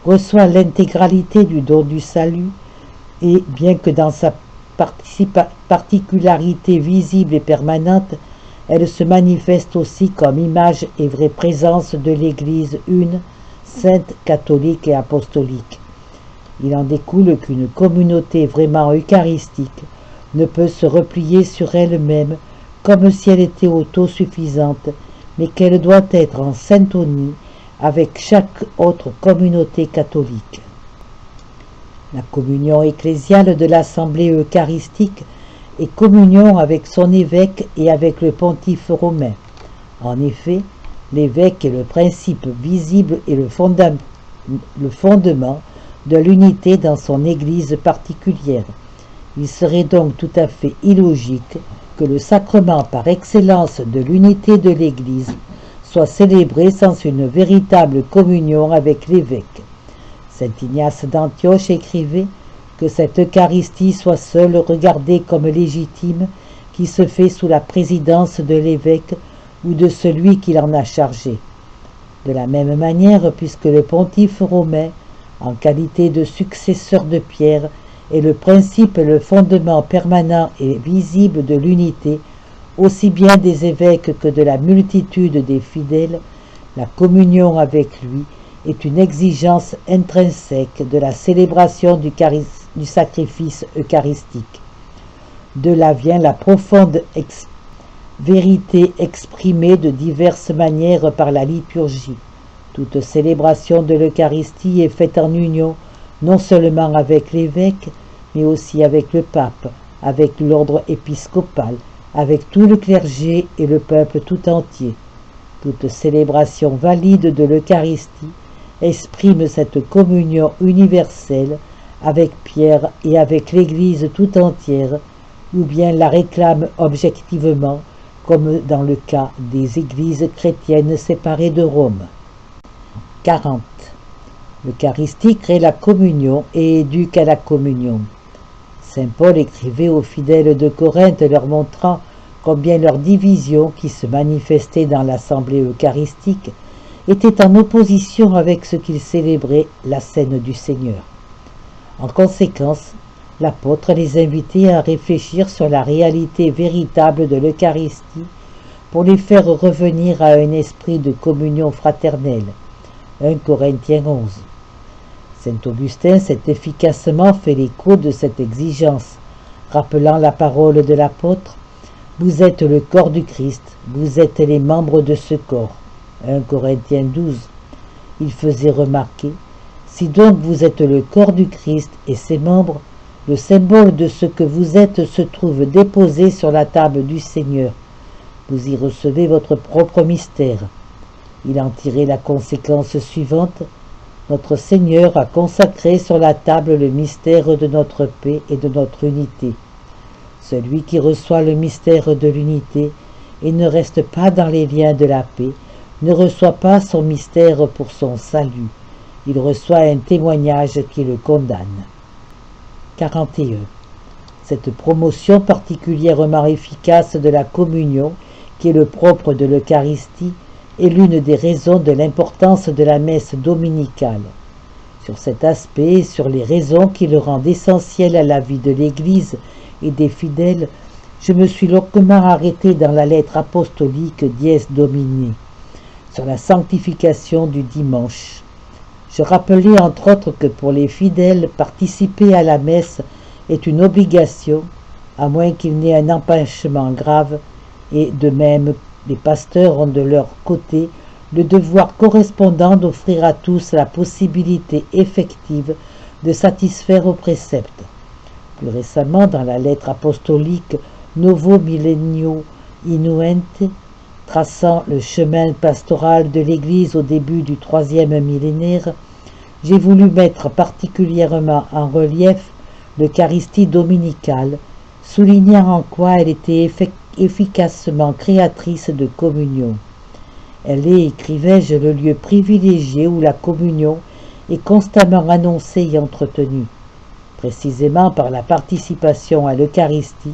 reçoit l'intégralité du don du salut et, bien que dans sa particularité visible et permanente, elle se manifeste aussi comme image et vraie présence de l'Église une, sainte, catholique et apostolique. Il en découle qu'une communauté vraiment eucharistique ne peut se replier sur elle-même comme si elle était autosuffisante, mais qu'elle doit être en syntonie avec chaque autre communauté catholique. La communion ecclésiale de l'Assemblée eucharistique est communion avec son évêque et avec le pontife romain. En effet, l'évêque est le principe visible et le fondement de l'unité dans son Église particulière. Il serait donc tout à fait illogique que le sacrement par excellence de l'unité de l'Église soit célébré sans une véritable communion avec l'évêque. Saint Ignace d'Antioche écrivait que cette Eucharistie soit seule regardée comme légitime, qui se fait sous la présidence de l'évêque ou de celui qui l'en a chargé. De la même manière, puisque le pontife romain, en qualité de successeur de Pierre, est le principe et le fondement permanent et visible de l'unité, aussi bien des évêques que de la multitude des fidèles, la communion avec lui est une exigence intrinsèque de la célébration du sacrifice eucharistique. De là vient la profonde vérité exprimée de diverses manières par la liturgie. Toute célébration de l'Eucharistie est faite en union non seulement avec l'évêque, mais aussi avec le pape, avec l'ordre épiscopal, avec tout le clergé et le peuple tout entier. Toute célébration valide de l'Eucharistie exprime cette communion universelle avec Pierre et avec l'Église tout entière, ou bien la réclame objectivement, comme dans le cas des églises chrétiennes séparées de Rome. 40. L'Eucharistie crée la communion et éduque à la communion. Saint Paul écrivait aux fidèles de Corinthe leur montrant combien leur division qui se manifestait dans l'assemblée eucharistique était en opposition avec ce qu'ils célébraient, la scène du Seigneur. En conséquence, l'apôtre les invitait à réfléchir sur la réalité véritable de l'Eucharistie pour les faire revenir à un esprit de communion fraternelle. 1 Corinthiens 11. Saint Augustin s'est efficacement fait l'écho de cette exigence, rappelant la parole de l'apôtre « Vous êtes le corps du Christ, vous êtes les membres de ce corps ». 1 Corinthiens 12. Il faisait remarquer « Si donc vous êtes le corps du Christ et ses membres, le symbole de ce que vous êtes se trouve déposé sur la table du Seigneur. Vous y recevez votre propre mystère. » Il en tirait la conséquence suivante. Notre Seigneur a consacré sur la table le mystère de notre paix et de notre unité. Celui qui reçoit le mystère de l'unité et ne reste pas dans les liens de la paix ne reçoit pas son mystère pour son salut. Il reçoit un témoignage qui le condamne. 41. Cette promotion particulièrement efficace de la communion, qui est le propre de l'Eucharistie, est l'une des raisons de l'importance de la messe dominicale. Sur cet aspect et sur les raisons qui le rendent essentiel à la vie de l'Église et des fidèles, je me suis longuement arrêté dans la lettre apostolique Dies Domini, sur la sanctification du dimanche. Je rappelais entre autres que pour les fidèles, participer à la messe est une obligation, à moins qu'il n'ait un empêchement grave, et de même les pasteurs ont de leur côté le devoir correspondant d'offrir à tous la possibilité effective de satisfaire aux préceptes. Plus récemment, dans la lettre apostolique Novo Millennio Innuente, traçant le chemin pastoral de l'Église au début du troisième millénaire, j'ai voulu mettre particulièrement en relief l'Eucharistie dominicale, soulignant en quoi elle était efficacement créatrice de communion. Elle est, écrivais-je, le lieu privilégié où la communion est constamment annoncée et entretenue. Précisément par la participation à l'Eucharistie,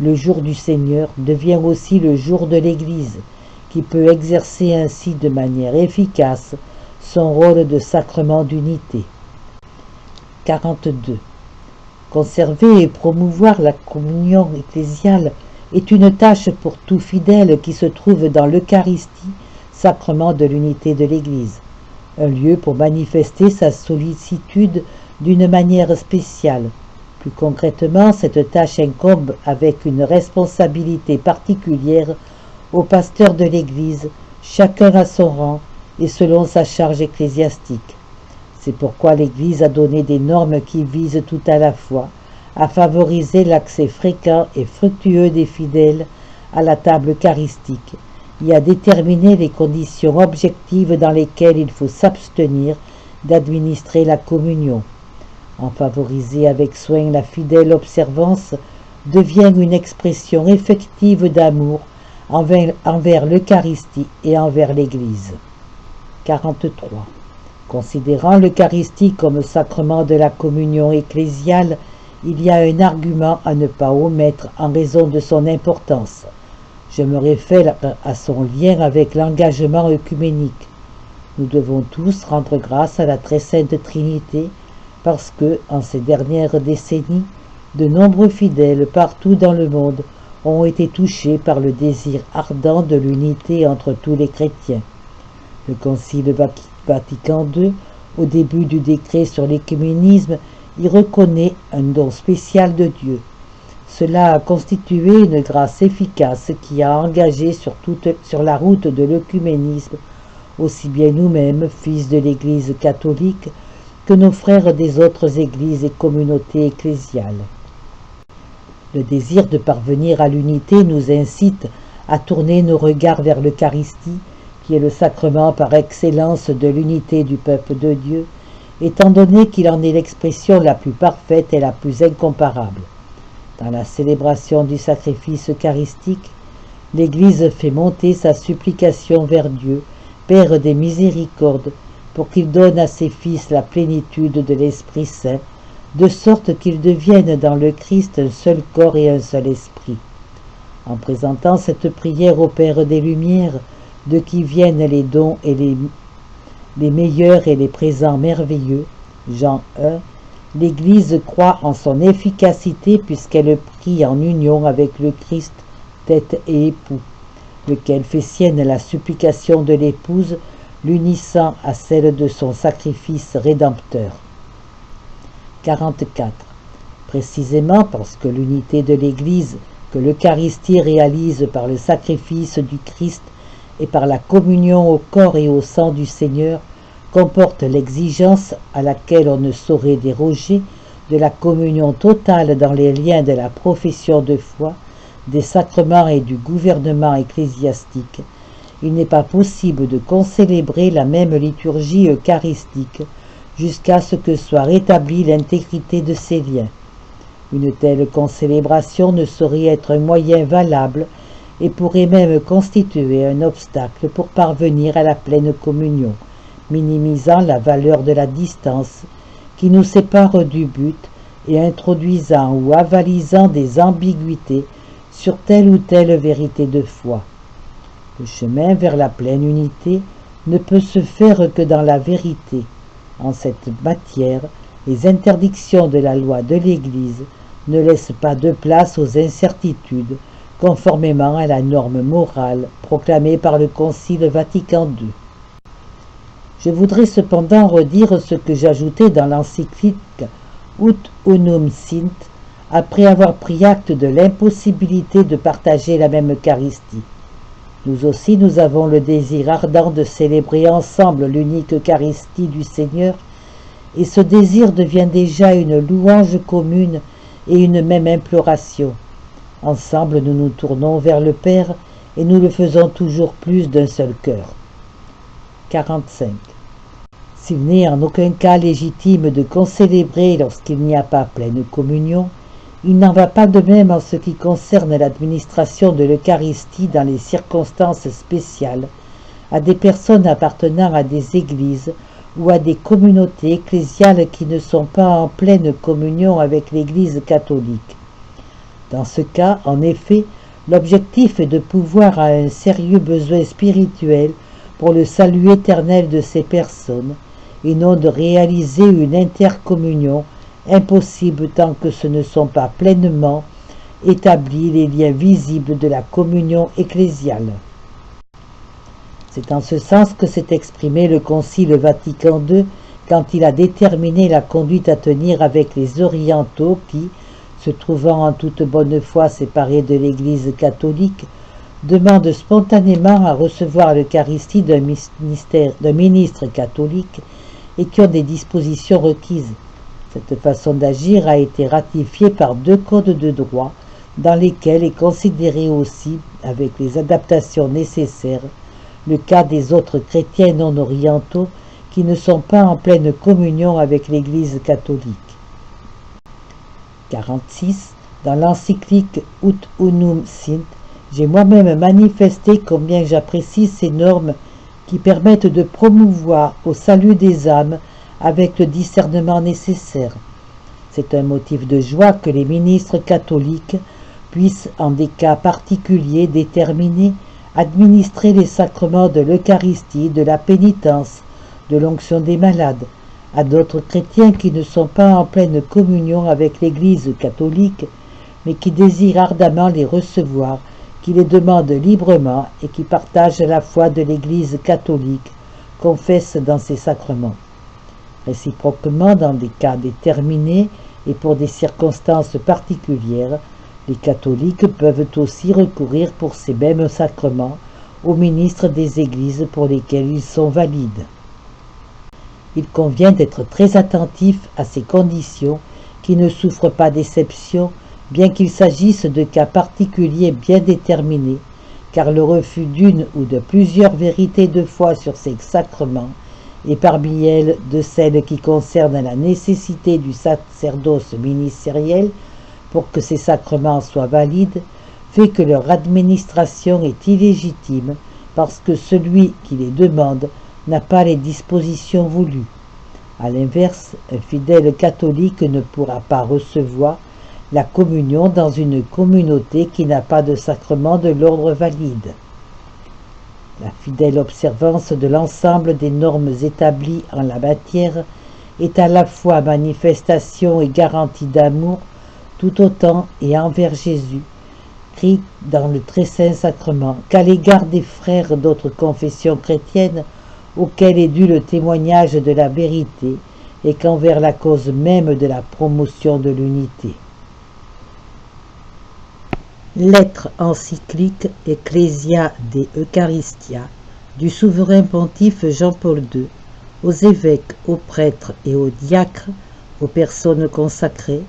le jour du Seigneur devient aussi le jour de l'Église, qui peut exercer ainsi de manière efficace son rôle de sacrement d'unité. 42. Conserver et promouvoir la communion ecclésiale est une tâche pour tout fidèle qui se trouve dans l'Eucharistie, sacrement de l'unité de l'Église, un lieu pour manifester sa sollicitude d'une manière spéciale. Plus concrètement, cette tâche incombe avec une responsabilité particulière aux pasteurs de l'Église, chacun à son rang et selon sa charge ecclésiastique. C'est pourquoi l'Église a donné des normes qui visent tout à la fois à favoriser l'accès fréquent et fructueux des fidèles à la table eucharistique et à déterminer les conditions objectives dans lesquelles il faut s'abstenir d'administrer la communion. En favoriser avec soin la fidèle observance devient une expression effective d'amour envers l'Eucharistie et envers l'Église. 43. Considérant l'Eucharistie comme sacrement de la communion ecclésiale, il y a un argument à ne pas omettre en raison de son importance. Je me réfère à son lien avec l'engagement œcuménique. Nous devons tous rendre grâce à la très sainte Trinité parce que, en ces dernières décennies, de nombreux fidèles partout dans le monde ont été touchés par le désir ardent de l'unité entre tous les chrétiens. Le Concile Vatican II, au début du décret sur l'écuménisme, y reconnaît un don spécial de Dieu. Cela a constitué une grâce efficace qui a engagé sur la route de l'œcuménisme aussi bien nous-mêmes, fils de l'Église catholique, que nos frères des autres églises et communautés ecclésiales. Le désir de parvenir à l'unité nous incite à tourner nos regards vers l'Eucharistie, qui est le sacrement par excellence de l'unité du peuple de Dieu, étant donné qu'il en est l'expression la plus parfaite et la plus incomparable. Dans la célébration du sacrifice eucharistique, l'Église fait monter sa supplication vers Dieu, Père des miséricordes, pour qu'il donne à ses fils la plénitude de l'Esprit Saint, de sorte qu'ils deviennent dans le Christ un seul corps et un seul esprit. En présentant cette prière au Père des Lumières, de qui viennent les dons et les meilleurs et les présents merveilleux, Jean 1, l'Église croit en son efficacité puisqu'elle prie en union avec le Christ, tête et époux, lequel fait sienne la supplication de l'épouse, l'unissant à celle de son sacrifice rédempteur. 44. Précisément parce que l'unité de l'Église que l'Eucharistie réalise par le sacrifice du Christ et par la communion au corps et au sang du Seigneur comporte l'exigence à laquelle on ne saurait déroger de la communion totale dans les liens de la profession de foi, des sacrements et du gouvernement ecclésiastique, il n'est pas possible de concélébrer la même liturgie eucharistique jusqu'à ce que soit rétablie l'intégrité de ces liens. Une telle concélébration ne saurait être un moyen valable et pourrait même constituer un obstacle pour parvenir à la pleine communion, minimisant la valeur de la distance qui nous sépare du but et introduisant ou avalisant des ambiguïtés sur telle ou telle vérité de foi. Le chemin vers la pleine unité ne peut se faire que dans la vérité. En cette matière, les interdictions de la loi de l'Église ne laissent pas de place aux incertitudes, conformément à la norme morale proclamée par le Concile Vatican II. Je voudrais cependant redire ce que j'ajoutais dans l'encyclique Ut Unum Sint, après avoir pris acte de l'impossibilité de partager la même Eucharistie. Nous aussi, nous avons le désir ardent de célébrer ensemble l'unique Eucharistie du Seigneur, et ce désir devient déjà une louange commune et une même imploration. Ensemble, nous nous tournons vers le Père, et nous le faisons toujours plus d'un seul cœur. 45. S'il n'est en aucun cas légitime de concélébrer lorsqu'il n'y a pas pleine communion, il n'en va pas de même en ce qui concerne l'administration de l'Eucharistie dans les circonstances spéciales, à des personnes appartenant à des églises ou à des communautés ecclésiales qui ne sont pas en pleine communion avec l'Église catholique. Dans ce cas, en effet, l'objectif est de pourvoir à un sérieux besoin spirituel pour le salut éternel de ces personnes, et non de réaliser une intercommunion impossible tant que ce ne sont pas pleinement établis les liens visibles de la communion ecclésiale. C'est en ce sens que s'est exprimé le Concile Vatican II quand il a déterminé la conduite à tenir avec les orientaux qui, se trouvant en toute bonne foi séparés de l'Église catholique, demandent spontanément à recevoir l'Eucharistie d'un ministre catholique et qui ont des dispositions requises. Cette façon d'agir a été ratifiée par 2 codes de droit dans lesquels est considéré aussi, avec les adaptations nécessaires, le cas des autres chrétiens non orientaux qui ne sont pas en pleine communion avec l'Église catholique. 46. Dans l'encyclique Ut Unum Sint, j'ai moi-même manifesté combien j'apprécie ces normes qui permettent de promouvoir au salut des âmes avec le discernement nécessaire. C'est un motif de joie que les ministres catholiques puissent, en des cas particuliers déterminés, administrer les sacrements de l'Eucharistie, de la pénitence, de l'onction des malades, à d'autres chrétiens qui ne sont pas en pleine communion avec l'Église catholique, mais qui désirent ardemment les recevoir, qui les demandent librement et qui partagent la foi de l'Église catholique, confessent dans ces sacrements. Réciproquement, dans des cas déterminés et pour des circonstances particulières, les catholiques peuvent aussi recourir pour ces mêmes sacrements aux ministres des églises pour lesquels ils sont valides. Il convient d'être très attentif à ces conditions qui ne souffrent pas d'exception, bien qu'il s'agisse de cas particuliers bien déterminés, car le refus d'une ou de plusieurs vérités de foi sur ces sacrements, et parmi elles de celles qui concernent la nécessité du sacerdoce ministériel pour que ces sacrements soient valides, fait que leur administration est illégitime parce que celui qui les demande n'a pas les dispositions voulues. À l'inverse, un fidèle catholique ne pourra pas recevoir la communion dans une communauté qui n'a pas de sacrement de l'ordre valide. La fidèle observance de l'ensemble des normes établies en la matière est à la fois manifestation et garantie d'amour tout autant et envers Jésus, Christ dans le très saint sacrement, qu'à l'égard des frères d'autres confessions chrétiennes auxquels est dû le témoignage de la vérité et qu'envers la cause même de la promotion de l'unité. Lettre encyclique Ecclesia de Eucharistia du souverain pontife Jean-Paul II aux évêques, aux prêtres et aux diacres, aux personnes consacrées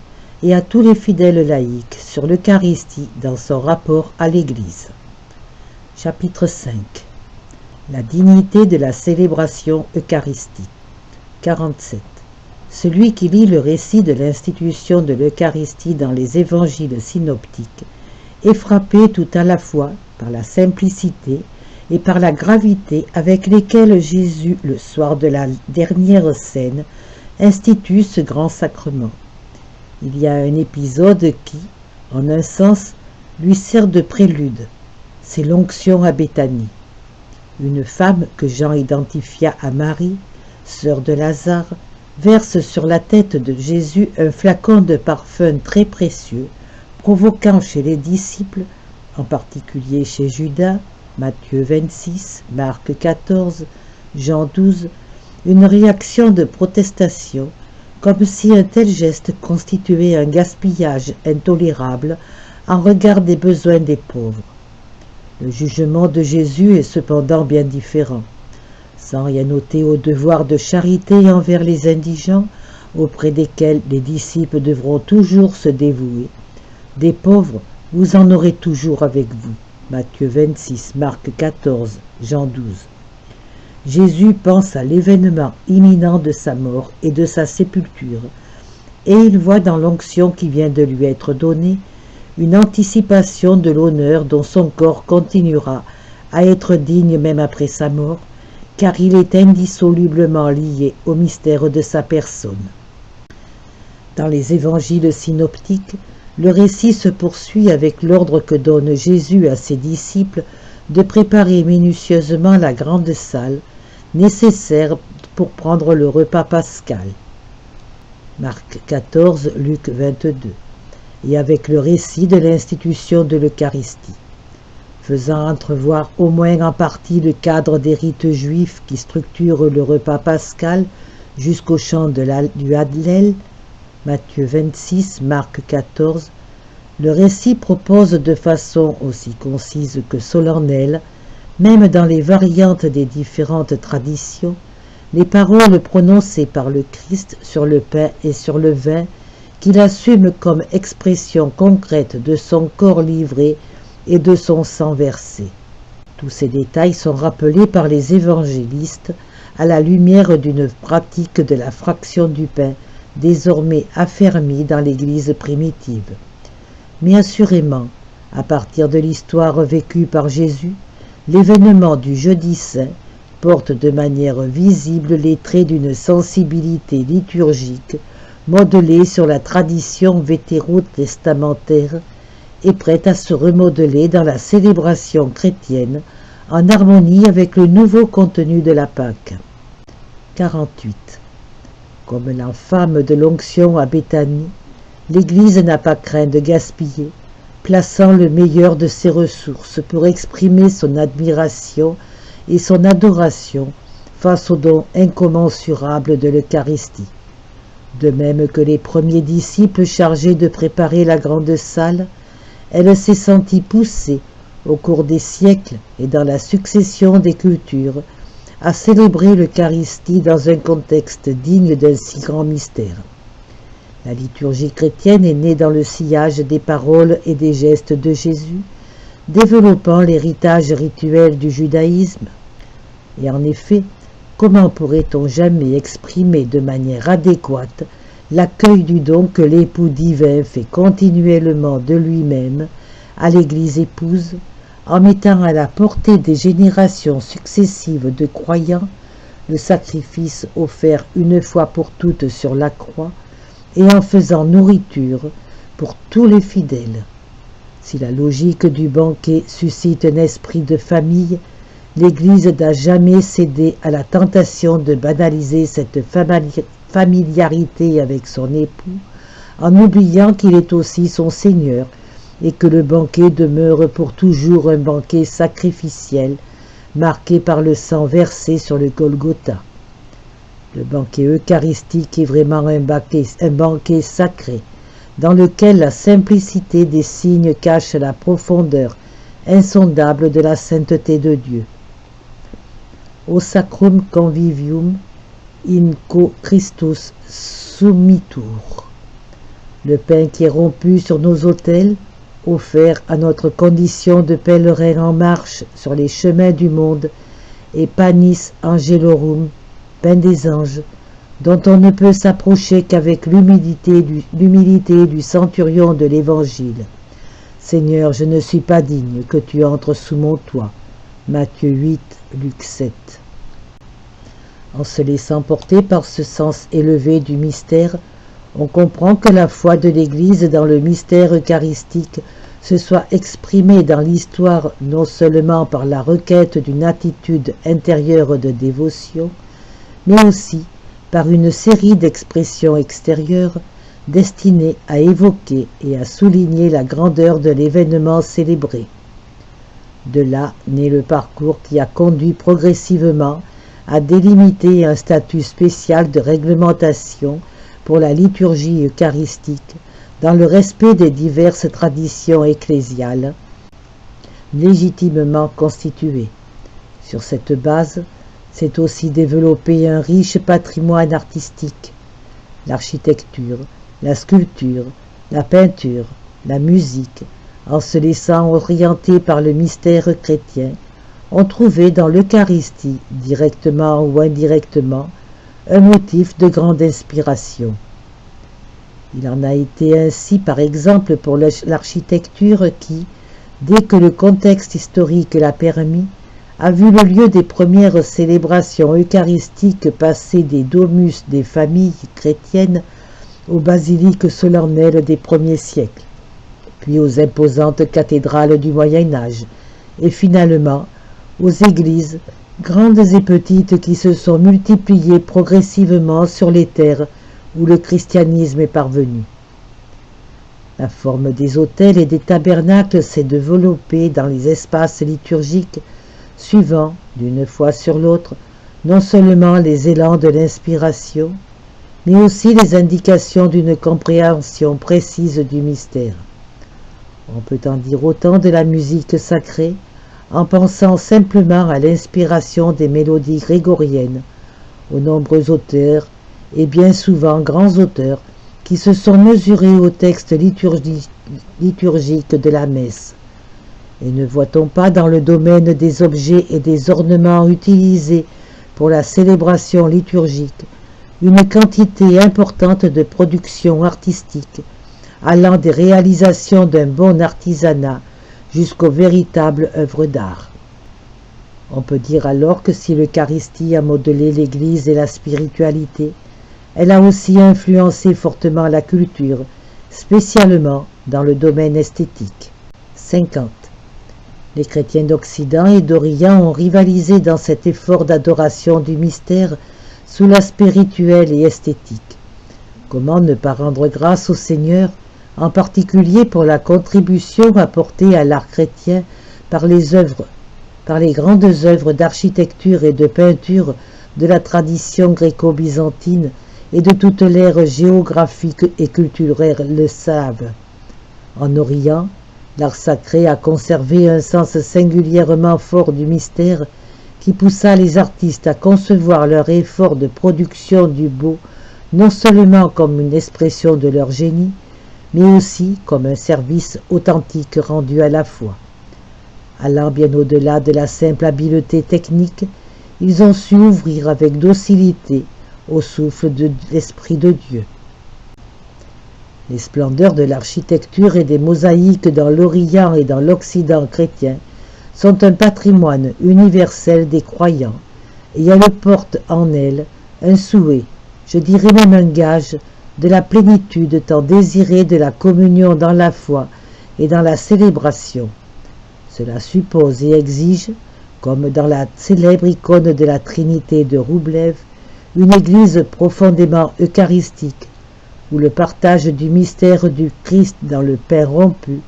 et à tous les fidèles laïcs sur l'Eucharistie dans son rapport à l'Église. Chapitre 5. La dignité de la célébration eucharistique. 47. Celui qui lit le récit de l'institution de l'Eucharistie dans les évangiles synoptiques est frappé tout à la fois par la simplicité et par la gravité avec lesquelles Jésus, le soir de la dernière scène, institue ce grand sacrement. Il y a un épisode qui, en un sens, lui sert de prélude. C'est l'onction à Béthanie. Une femme que Jean identifia à Marie, sœur de Lazare, verse sur la tête de Jésus un flacon de parfum très précieux, provoquant chez les disciples, en particulier chez Judas, Matthieu 26, Marc 14, Jean 12, une réaction de protestation, comme si un tel geste constituait un gaspillage intolérable en regard des besoins des pauvres. Le jugement de Jésus est cependant bien différent. Sans rien ôter au devoir de charité envers les indigents, auprès desquels les disciples devront toujours se dévouer, des pauvres, vous en aurez toujours avec vous. Matthieu 26, Marc 14, Jean 12. Jésus pense à l'événement imminent de sa mort et de sa sépulture, et il voit dans l'onction qui vient de lui être donnée une anticipation de l'honneur dont son corps continuera à être digne même après sa mort, car il est indissolublement lié au mystère de sa personne. Dans les évangiles synoptiques, le récit se poursuit avec l'ordre que donne Jésus à ses disciples de préparer minutieusement la grande salle nécessaire pour prendre le repas pascal. Marc 14, Luc 22, et avec le récit de l'institution de l'Eucharistie, faisant entrevoir au moins en partie le cadre des rites juifs qui structurent le repas pascal jusqu'au chant du Hallel, Matthieu 26, Marc 14, le récit propose de façon aussi concise que solennelle, même dans les variantes des différentes traditions, les paroles prononcées par le Christ sur le pain et sur le vin, qu'il assume comme expression concrète de son corps livré et de son sang versé. Tous ces détails sont rappelés par les évangélistes à la lumière d'une pratique de la fraction du pain désormais affermie dans l'Église primitive. Mais assurément, à partir de l'histoire vécue par Jésus, l'événement du Jeudi Saint porte de manière visible les traits d'une sensibilité liturgique modelée sur la tradition vétérotestamentaire et prête à se remodeler dans la célébration chrétienne en harmonie avec le nouveau contenu de la Pâque. 48. Comme la femme de l'onction à Béthanie, l'Église n'a pas craint de gaspiller, plaçant le meilleur de ses ressources pour exprimer son admiration et son adoration face au don incommensurable de l'Eucharistie. De même que les premiers disciples chargés de préparer la grande salle, elle s'est sentie poussée, au cours des siècles et dans la succession des cultures, à célébrer l'Eucharistie dans un contexte digne d'un si grand mystère. La liturgie chrétienne est née dans le sillage des paroles et des gestes de Jésus, développant l'héritage rituel du judaïsme. Et en effet, comment pourrait-on jamais exprimer de manière adéquate l'accueil du don que l'époux divin fait continuellement de lui-même à l'Église épouse, en mettant à la portée des générations successives de croyants le sacrifice offert une fois pour toutes sur la croix, et en faisant nourriture pour tous les fidèles. Si la logique du banquet suscite un esprit de famille, l'Église n'a jamais cédé à la tentation de banaliser cette familiarité avec son époux, en oubliant qu'il est aussi son Seigneur et que le banquet demeure pour toujours un banquet sacrificiel, marqué par le sang versé sur le Golgotha. Le banquet eucharistique est vraiment un banquet sacré, dans lequel la simplicité des signes cache la profondeur insondable de la sainteté de Dieu. Au sacrum convivium in co Christus summitur. Le pain qui est rompu sur nos autels, offert à notre condition de pèlerin en marche sur les chemins du monde, et panis angelorum, pain des anges, dont on ne peut s'approcher qu'avec l'humilité du centurion de l'Évangile. Seigneur, je ne suis pas digne que tu entres sous mon toit. Matthieu 8, Luc 7. En se laissant porter par ce sens élevé du mystère, on comprend que la foi de l'Église dans le mystère eucharistique se soit exprimée dans l'histoire non seulement par la requête d'une attitude intérieure de dévotion, mais aussi par une série d'expressions extérieures destinées à évoquer et à souligner la grandeur de l'événement célébré. De là naît le parcours qui a conduit progressivement à délimiter un statut spécial de réglementation pour la liturgie eucharistique dans le respect des diverses traditions ecclésiales légitimement constituées. Sur cette base, s'est aussi développé un riche patrimoine artistique. L'architecture, la sculpture, la peinture, la musique, en se laissant orienter par le mystère chrétien, ont trouvé dans l'Eucharistie, directement ou indirectement, un motif de grande inspiration. Il en a été ainsi, par exemple, pour l'architecture qui, dès que le contexte historique l'a permis, a vu le lieu des premières célébrations eucharistiques passer des domus des familles chrétiennes aux basiliques solennelles des premiers siècles, puis aux imposantes cathédrales du Moyen-Âge, et finalement aux églises, grandes et petites, qui se sont multipliées progressivement sur les terres où le christianisme est parvenu. La forme des autels et des tabernacles s'est développée dans les espaces liturgiques, suivant, d'une fois sur l'autre, non seulement les élans de l'inspiration, mais aussi les indications d'une compréhension précise du mystère. On peut en dire autant de la musique sacrée, en pensant simplement à l'inspiration des mélodies grégoriennes, aux nombreux auteurs, et bien souvent grands auteurs, qui se sont mesurés au texte liturgique de la messe. Et ne voit-on pas dans le domaine des objets et des ornements utilisés pour la célébration liturgique une quantité importante de productions artistiques, allant des réalisations d'un bon artisanat jusqu'aux véritables œuvres d'art. On peut dire alors que si l'Eucharistie a modelé l'Église et la spiritualité, elle a aussi influencé fortement la culture, spécialement dans le domaine esthétique. 50. Les chrétiens d'Occident et d'Orient ont rivalisé dans cet effort d'adoration du mystère sous l'aspect rituel et esthétique. Comment ne pas rendre grâce au Seigneur, en particulier pour la contribution apportée à l'art chrétien par les grandes œuvres d'architecture et de peinture de la tradition gréco-byzantine et de toute l'ère géographique et culturelle slave. En Orient, l'art sacré a conservé un sens singulièrement fort du mystère qui poussa les artistes à concevoir leur effort de production du beau non seulement comme une expression de leur génie, mais aussi comme un service authentique rendu à la foi. Allant bien au-delà de la simple habileté technique, ils ont su ouvrir avec docilité au souffle de l'Esprit de Dieu. Les splendeurs de l'architecture et des mosaïques dans l'Orient et dans l'Occident chrétien sont un patrimoine universel des croyants, et elles portent en elles un souhait, je dirais même un gage, de la plénitude tant désirée de la communion dans la foi et dans la célébration. Cela suppose et exige, comme dans la célèbre icône de la Trinité de Roublev, une église profondément eucharistique, où le partage du mystère du Christ dans le pain rompu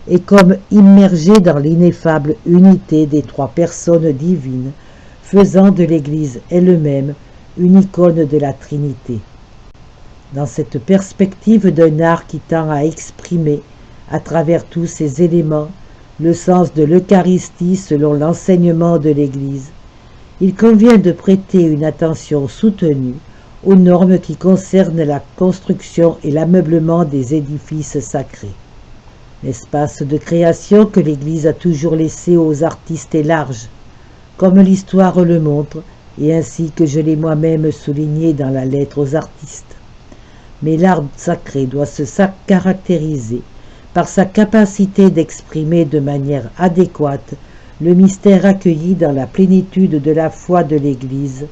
est comme immergé dans l'ineffable unité des trois personnes divines, faisant de l'église elle-même une icône de la Trinité. Dans cette perspective d'un art qui tend à exprimer, à travers tous ces éléments, le sens de l'Eucharistie selon l'enseignement de l'Église, il convient de prêter une attention soutenue aux normes qui concernent la construction et l'ameublement des édifices sacrés. L'espace de création que l'Église a toujours laissé aux artistes est large, comme l'histoire le montre, et ainsi que je l'ai moi-même souligné dans la lettre aux artistes. Mais l'art sacré doit se caractériser par sa capacité d'exprimer de manière adéquate le mystère accueilli dans la plénitude de la foi de l'Église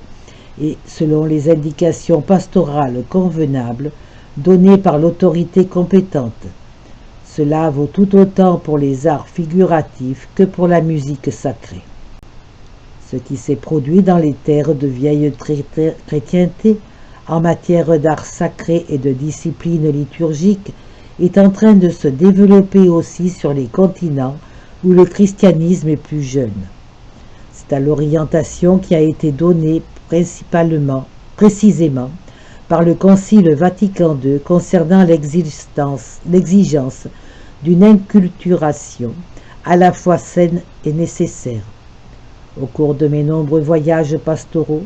et selon les indications pastorales convenables données par l'autorité compétente. Cela vaut tout autant pour les arts figuratifs que pour la musique sacrée. Ce qui s'est produit dans les terres de vieille chrétienté en matière d'art sacré et de discipline liturgique est en train de se développer aussi sur les continents où le christianisme est plus jeune. C'est à l'orientation qui a été donnée précisément par le Concile Vatican II concernant l'exigence d'une inculturation à la fois saine et nécessaire. Au cours de mes nombreux voyages pastoraux,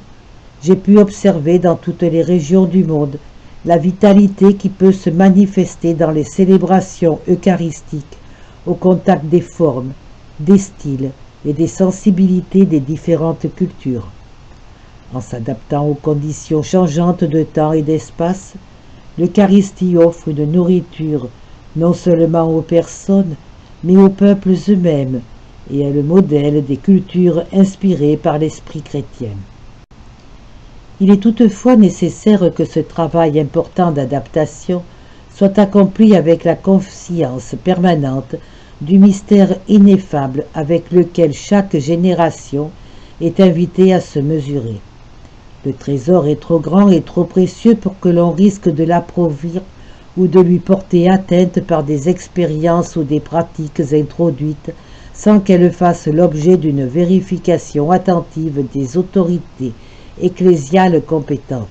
j'ai pu observer dans toutes les régions du monde la vitalité qui peut se manifester dans les célébrations eucharistiques au contact des formes, des styles et des sensibilités des différentes cultures. En s'adaptant aux conditions changeantes de temps et d'espace, l'Eucharistie offre une nourriture non seulement aux personnes, mais aux peuples eux-mêmes, et est le modèle des cultures inspirées par l'esprit chrétien. Il est toutefois nécessaire que ce travail important d'adaptation soit accompli avec la conscience permanente du mystère ineffable avec lequel chaque génération est invitée à se mesurer. Le trésor est trop grand et trop précieux pour que l'on risque de l'appauvrir ou de lui porter atteinte par des expériences ou des pratiques introduites sans qu'elles fassent l'objet d'une vérification attentive des autorités ecclésiales compétentes.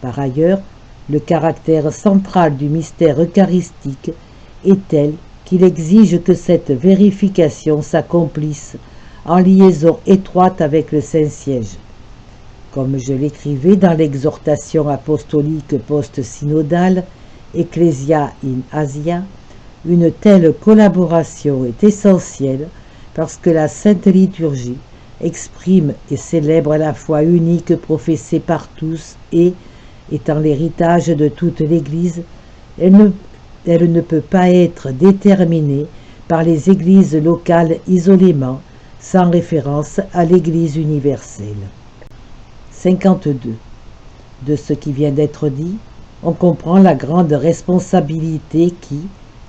Par ailleurs, le caractère central du mystère eucharistique est tel qu'il exige que cette vérification s'accomplisse en liaison étroite avec le Saint-Siège. Comme je l'écrivais dans l'exhortation apostolique post-synodale Ecclesia in Asia, une telle collaboration est essentielle parce que la Sainte Liturgie exprime et célèbre la foi unique professée par tous et, étant l'héritage de toute l'Église, elle ne peut pas être déterminée par les églises locales isolément, sans référence à l'Église universelle. 52. De ce qui vient d'être dit, on comprend la grande responsabilité qui,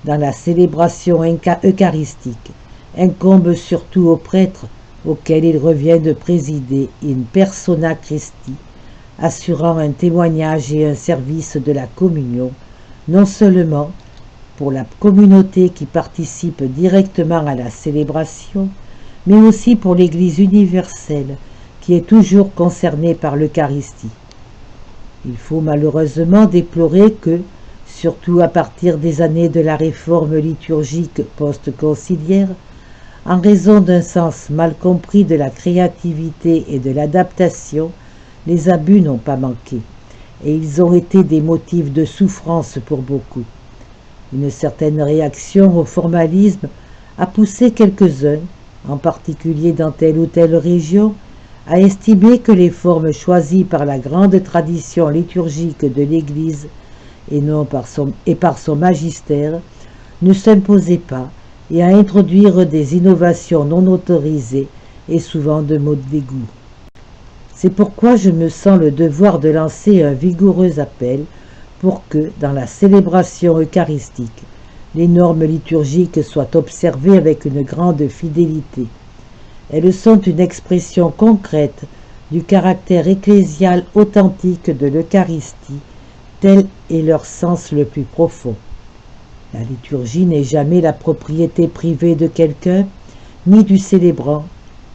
dans la célébration eucharistique, incombe surtout aux prêtres auxquels il revient de présider in persona Christi, assurant un témoignage et un service de la communion, non seulement pour la communauté qui participe directement à la célébration, mais aussi pour l'Église universelle, qui est toujours concernée par l'Eucharistie. Il faut malheureusement déplorer que, surtout à partir des années de la réforme liturgique post-conciliaire, en raison d'un sens mal compris de la créativité et de l'adaptation, les abus n'ont pas manqué, et ils ont été des motifs de souffrance pour beaucoup. Une certaine réaction au formalisme a poussé quelques-uns, en particulier dans telle ou telle région, à estimer que les formes choisies par la grande tradition liturgique de l'Église par son magistère ne s'imposaient pas et à introduire des innovations non autorisées et souvent de mauvais goût. C'est pourquoi je me sens le devoir de lancer un vigoureux appel pour que, dans la célébration eucharistique, les normes liturgiques soient observées avec une grande fidélité. Elles sont une expression concrète du caractère ecclésial authentique de l'Eucharistie, tel est leur sens le plus profond. La liturgie n'est jamais la propriété privée de quelqu'un, ni du célébrant,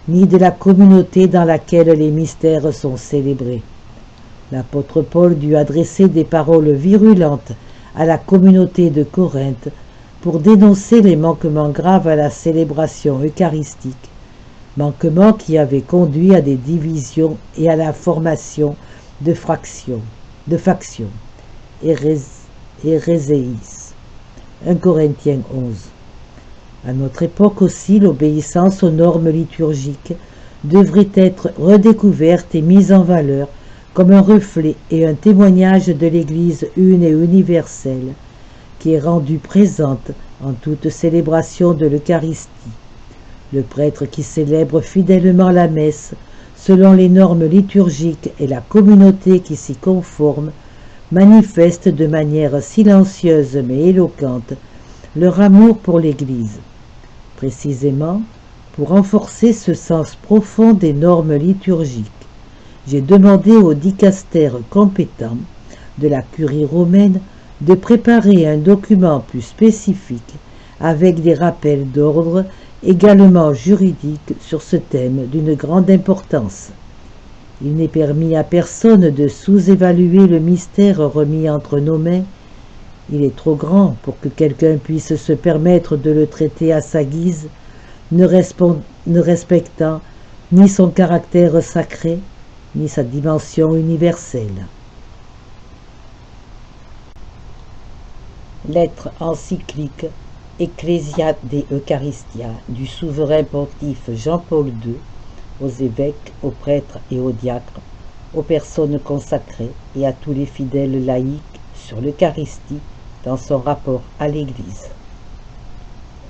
ni de la communauté dans laquelle les mystères sont célébrés. L'apôtre Paul dut adresser des paroles virulentes à la communauté de Corinthe pour dénoncer les manquements graves à la célébration eucharistique, manquements qui avaient conduit à des divisions et à la formation de factions. Héréséis. 1 Corinthiens 11. À notre époque aussi, l'obéissance aux normes liturgiques devrait être redécouverte et mise en valeur comme un reflet et un témoignage de l'Église une et universelle, qui est rendue présente en toute célébration de l'Eucharistie. Le prêtre qui célèbre fidèlement la messe selon les normes liturgiques et la communauté qui s'y conforme manifestent de manière silencieuse mais éloquente leur amour pour l'Église. Précisément, pour renforcer ce sens profond des normes liturgiques, j'ai demandé au dicastère compétent de la Curie romaine de préparer un document plus spécifique avec des rappels d'ordre également juridiques sur ce thème d'une grande importance. Il n'est permis à personne de sous-évaluer le mystère remis entre nos mains. Il est trop grand pour que quelqu'un puisse se permettre de le traiter à sa guise, ne respectant ni son caractère sacré, ni sa dimension universelle. Lettre encyclique Ecclesia de Eucharistia du souverain pontife Jean-Paul II aux évêques, aux prêtres et aux diacres, aux personnes consacrées et à tous les fidèles laïcs sur l'Eucharistie dans son rapport à l'Église.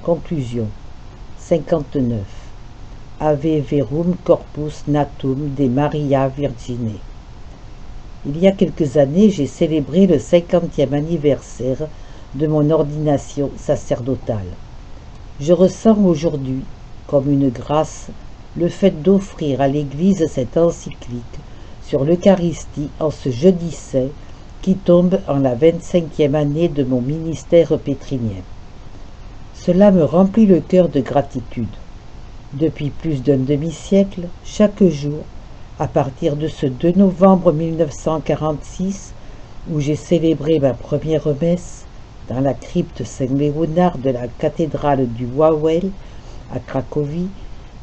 Conclusion 59. Ave verum corpus natum de Maria Virgine. Il y a quelques années, j'ai célébré le 50e anniversaire de mon ordination sacerdotale. Je ressens aujourd'hui, comme une grâce, le fait d'offrir à l'Église cette encyclique sur l'Eucharistie en ce jeudi saint qui tombe en la 25e année de mon ministère pétrinien. Cela me remplit le cœur de gratitude. Depuis plus d'un demi-siècle, chaque jour, à partir de ce 2 novembre 1946, où j'ai célébré ma première messe dans la crypte Saint-Léonard de la cathédrale du Wawel à Cracovie,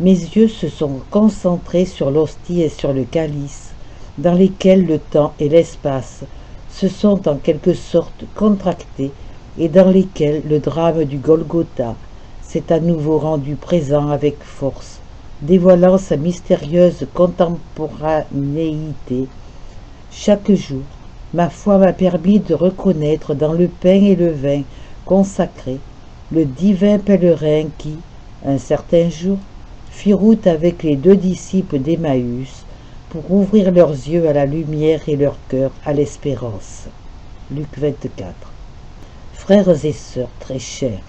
mes yeux se sont concentrés sur l'hostie et sur le calice, dans lesquels le temps et l'espace se sont en quelque sorte contractés et dans lesquels le drame du Golgotha s'est à nouveau rendu présent avec force, dévoilant sa mystérieuse contemporanéité. Chaque jour, ma foi m'a permis de reconnaître dans le pain et le vin consacrés le divin pèlerin qui, un certain jour, fit route avec les 2 disciples d'Emmaüs pour ouvrir leurs yeux à la lumière et leur cœur à l'espérance. Luc 24. Frères et sœurs très chers,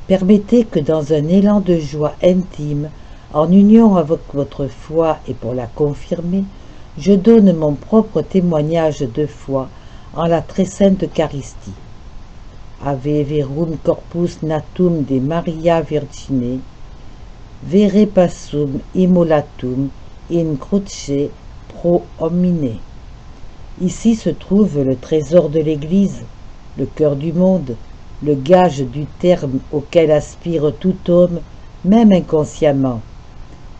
permettez que dans un élan de joie intime, en union avec votre foi et pour la confirmer, je donne mon propre témoignage de foi en la très sainte Eucharistie. Ave verum corpus natum de Maria Virgine, vere passum immolatum in cruce pro homine. Ici se trouve le trésor de l'Église, le cœur du monde, le gage du terme auquel aspire tout homme, même inconsciemment.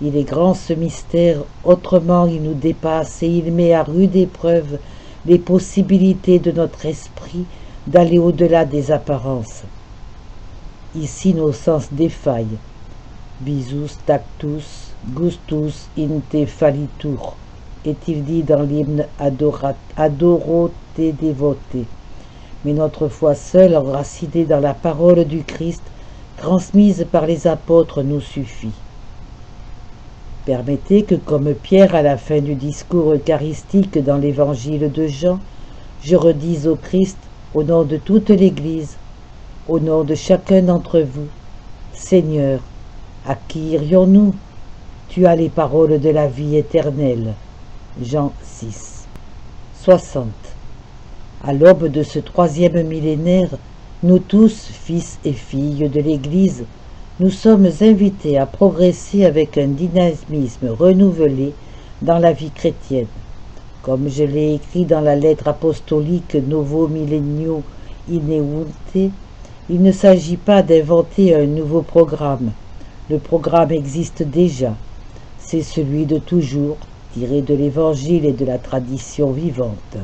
Il est grand ce mystère, autrement il nous dépasse et il met à rude épreuve les possibilités de notre esprit d'aller au-delà des apparences. Ici nos sens défaillent. Bisus tactus, gustus in te fallitur, est-il dit dans l'hymne Adoro te dévoté. Mais notre foi seule, enracinée dans la parole du Christ, transmise par les apôtres, nous suffit. Permettez que, comme Pierre à la fin du discours eucharistique dans l'évangile de Jean, je redise au Christ, au nom de toute l'Église, au nom de chacun d'entre vous, Seigneur, à qui irions-nous? Tu as les paroles de la vie éternelle. Jean 6. 60. À l'aube de ce 3e millénaire, nous tous, fils et filles de l'Église, nous sommes invités à progresser avec un dynamisme renouvelé dans la vie chrétienne. Comme je l'ai écrit dans la lettre apostolique Novo Millennio Ineunte, il ne s'agit pas d'inventer un nouveau programme. Le programme existe déjà. C'est celui de toujours, tiré de l'Évangile et de la tradition vivante.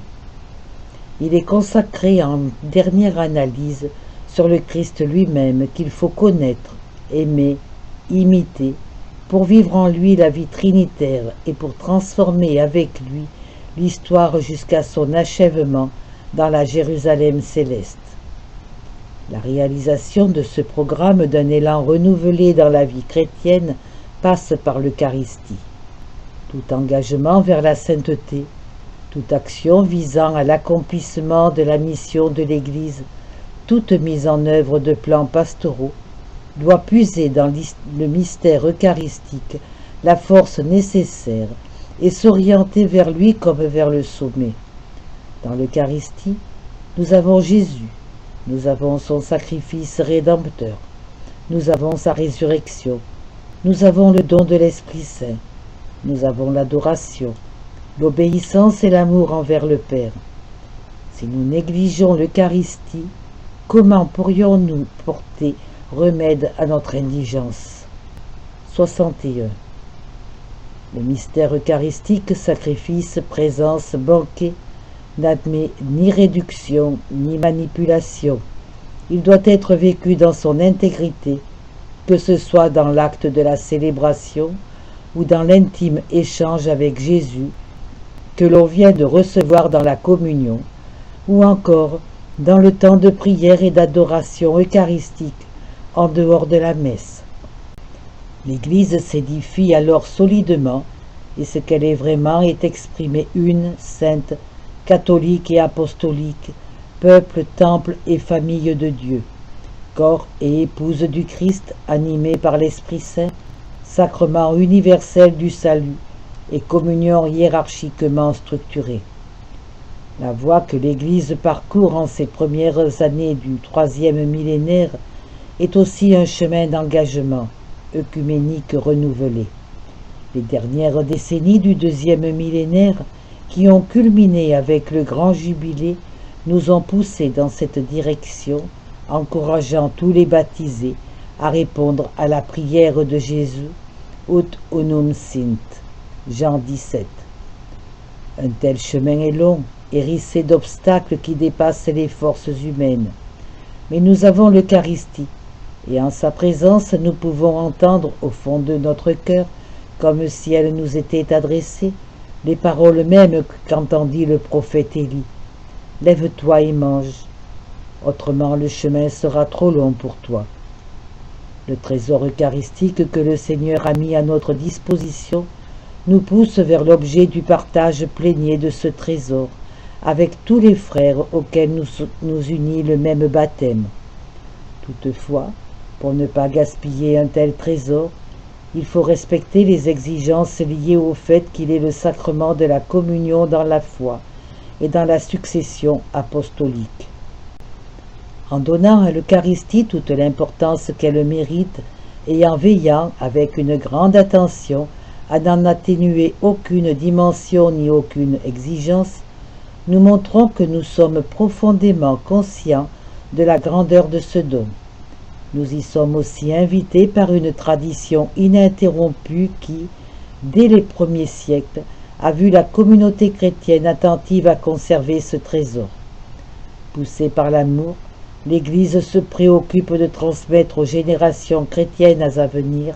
Il est consacré en dernière analyse sur le Christ lui-même qu'il faut connaître, aimer, imiter, pour vivre en lui la vie trinitaire et pour transformer avec lui l'histoire jusqu'à son achèvement dans la Jérusalem céleste. La réalisation de ce programme d'un élan renouvelé dans la vie chrétienne passe par l'Eucharistie. Tout engagement vers la sainteté, toute action visant à l'accomplissement de la mission de l'Église, toute mise en œuvre de plans pastoraux, doit puiser dans le mystère eucharistique la force nécessaire et s'orienter vers lui comme vers le sommet. Dans l'Eucharistie, nous avons Jésus, nous avons son sacrifice rédempteur, nous avons sa résurrection, nous avons le don de l'Esprit Saint, nous avons l'adoration, l'obéissance et l'amour envers le Père. Si nous négligeons l'Eucharistie, comment pourrions-nous porter remède à notre indigence? 61. Le mystère eucharistique, sacrifice, présence, banquet, n'admet ni réduction ni manipulation. Il doit être vécu dans son intégrité, que ce soit dans l'acte de la célébration ou dans l'intime échange avec Jésus que l'on vient de recevoir dans la communion, ou encore dans le temps de prière et d'adoration eucharistique en dehors de la messe. L'Église s'édifie alors solidement, et ce qu'elle est vraiment est exprimée une, sainte, catholique et apostolique, peuple, temple et famille de Dieu, corps et épouse du Christ animés par l'Esprit Saint, sacrement universel du salut, et communion hiérarchiquement structurée. La voie que l'Église parcourt en ces premières années du troisième millénaire est aussi un chemin d'engagement œcuménique renouvelé. Les dernières décennies du deuxième millénaire, qui ont culminé avec le grand jubilé, nous ont poussés dans cette direction, encourageant tous les baptisés à répondre à la prière de Jésus, Ut unum sint, Jean 17. Un tel chemin est long, hérissé d'obstacles qui dépassent les forces humaines. Mais nous avons l'Eucharistie, et en sa présence nous pouvons entendre au fond de notre cœur, comme si elle nous était adressée, les paroles mêmes qu'entendit le prophète Élie. « Lève-toi et mange, autrement le chemin sera trop long pour toi. » Le trésor eucharistique que le Seigneur a mis à notre disposition nous pousse vers l'objet du partage plénier de ce trésor, avec tous les frères auxquels nous unit le même baptême. Toutefois, pour ne pas gaspiller un tel trésor, il faut respecter les exigences liées au fait qu'il est le sacrement de la communion dans la foi et dans la succession apostolique. En donnant à l'Eucharistie toute l'importance qu'elle mérite et en veillant avec une grande attention à n'en atténuer aucune dimension ni aucune exigence, nous montrons que nous sommes profondément conscients de la grandeur de ce don. Nous y sommes aussi invités par une tradition ininterrompue qui, dès les premiers siècles, a vu la communauté chrétienne attentive à conserver ce trésor. Poussée par l'amour, l'Église se préoccupe de transmettre aux générations chrétiennes à venir,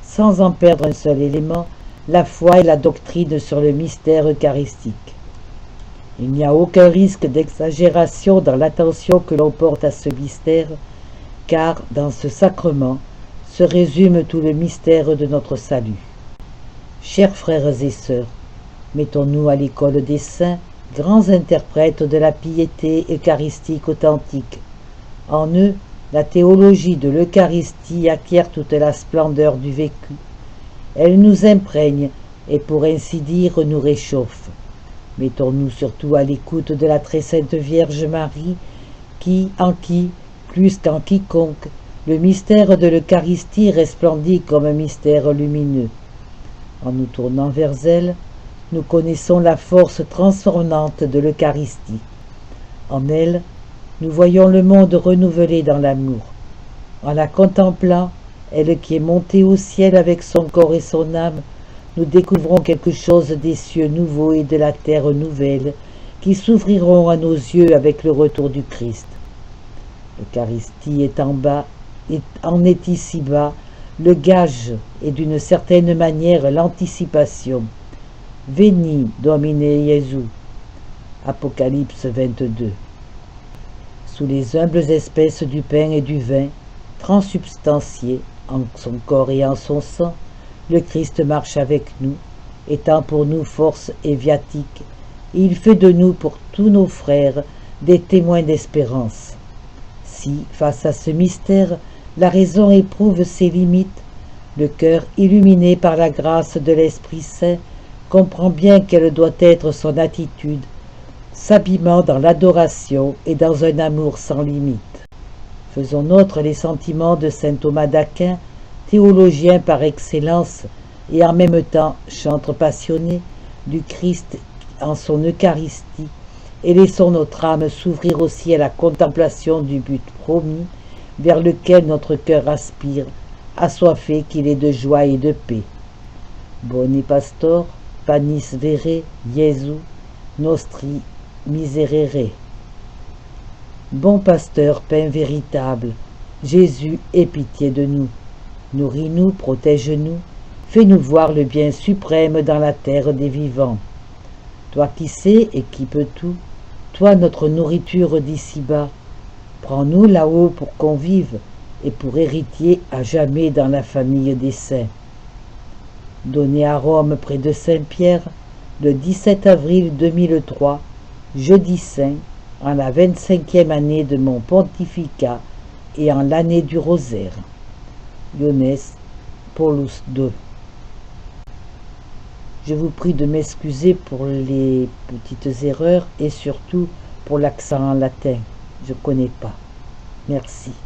sans en perdre un seul élément, la foi et la doctrine sur le mystère eucharistique. Il n'y a aucun risque d'exagération dans l'attention que l'on porte à ce mystère, car dans ce sacrement se résume tout le mystère de notre salut. Chers frères et sœurs, mettons-nous à l'école des saints, grands interprètes de la piété eucharistique authentique. En eux, la théologie de l'Eucharistie acquiert toute la splendeur du vécu. Elle nous imprègne et, pour ainsi dire, nous réchauffe. Mettons-nous surtout à l'écoute de la très sainte Vierge Marie, en qui, plus qu'en quiconque, le mystère de l'Eucharistie resplendit comme un mystère lumineux. En nous tournant vers elle, nous connaissons la force transformante de l'Eucharistie. En elle, nous voyons le monde renouvelé dans l'amour. En la contemplant, elle qui est montée au ciel avec son corps et son âme, nous découvrons quelque chose des cieux nouveaux et de la terre nouvelle qui s'ouvriront à nos yeux avec le retour du Christ. L'Eucharistie en est ici-bas le gage et d'une certaine manière l'anticipation. Veni, Domine Jesu. Apocalypse 22. Sous les humbles espèces du pain et du vin, transsubstantiés en son corps et en son sang, le Christ marche avec nous, étant pour nous force et viatique, et il fait de nous pour tous nos frères des témoins d'espérance. Si, face à ce mystère, la raison éprouve ses limites, le cœur illuminé par la grâce de l'Esprit Saint comprend bien quelle doit être son attitude, s'habillant dans l'adoration et dans un amour sans limite. Faisons nôtres les sentiments de saint Thomas d'Aquin, théologien par excellence et en même temps chantre passionné du Christ en son Eucharistie, et laissons notre âme s'ouvrir aussi à la contemplation du but promis, vers lequel notre cœur aspire, assoiffé qu'il est de joie et de paix. Bone pastor, panis vere, Jesu, nostri miserere. Bon pasteur, pain véritable, Jésus, aie pitié de nous. Nourris-nous, protège-nous, fais-nous voir le bien suprême dans la terre des vivants. Toi qui sais et qui peux tout, toi notre nourriture d'ici-bas, prends-nous là-haut pour convives et pour héritiers à jamais dans la famille des saints. Donné à Rome près de Saint-Pierre, le 17 avril 2003, jeudi saint, en la 25e année de mon pontificat et en l'année du rosaire. Ioannes Paulus II. Je vous prie de m'excuser pour les petites erreurs et surtout pour l'accent en latin. Je ne connais pas. Merci.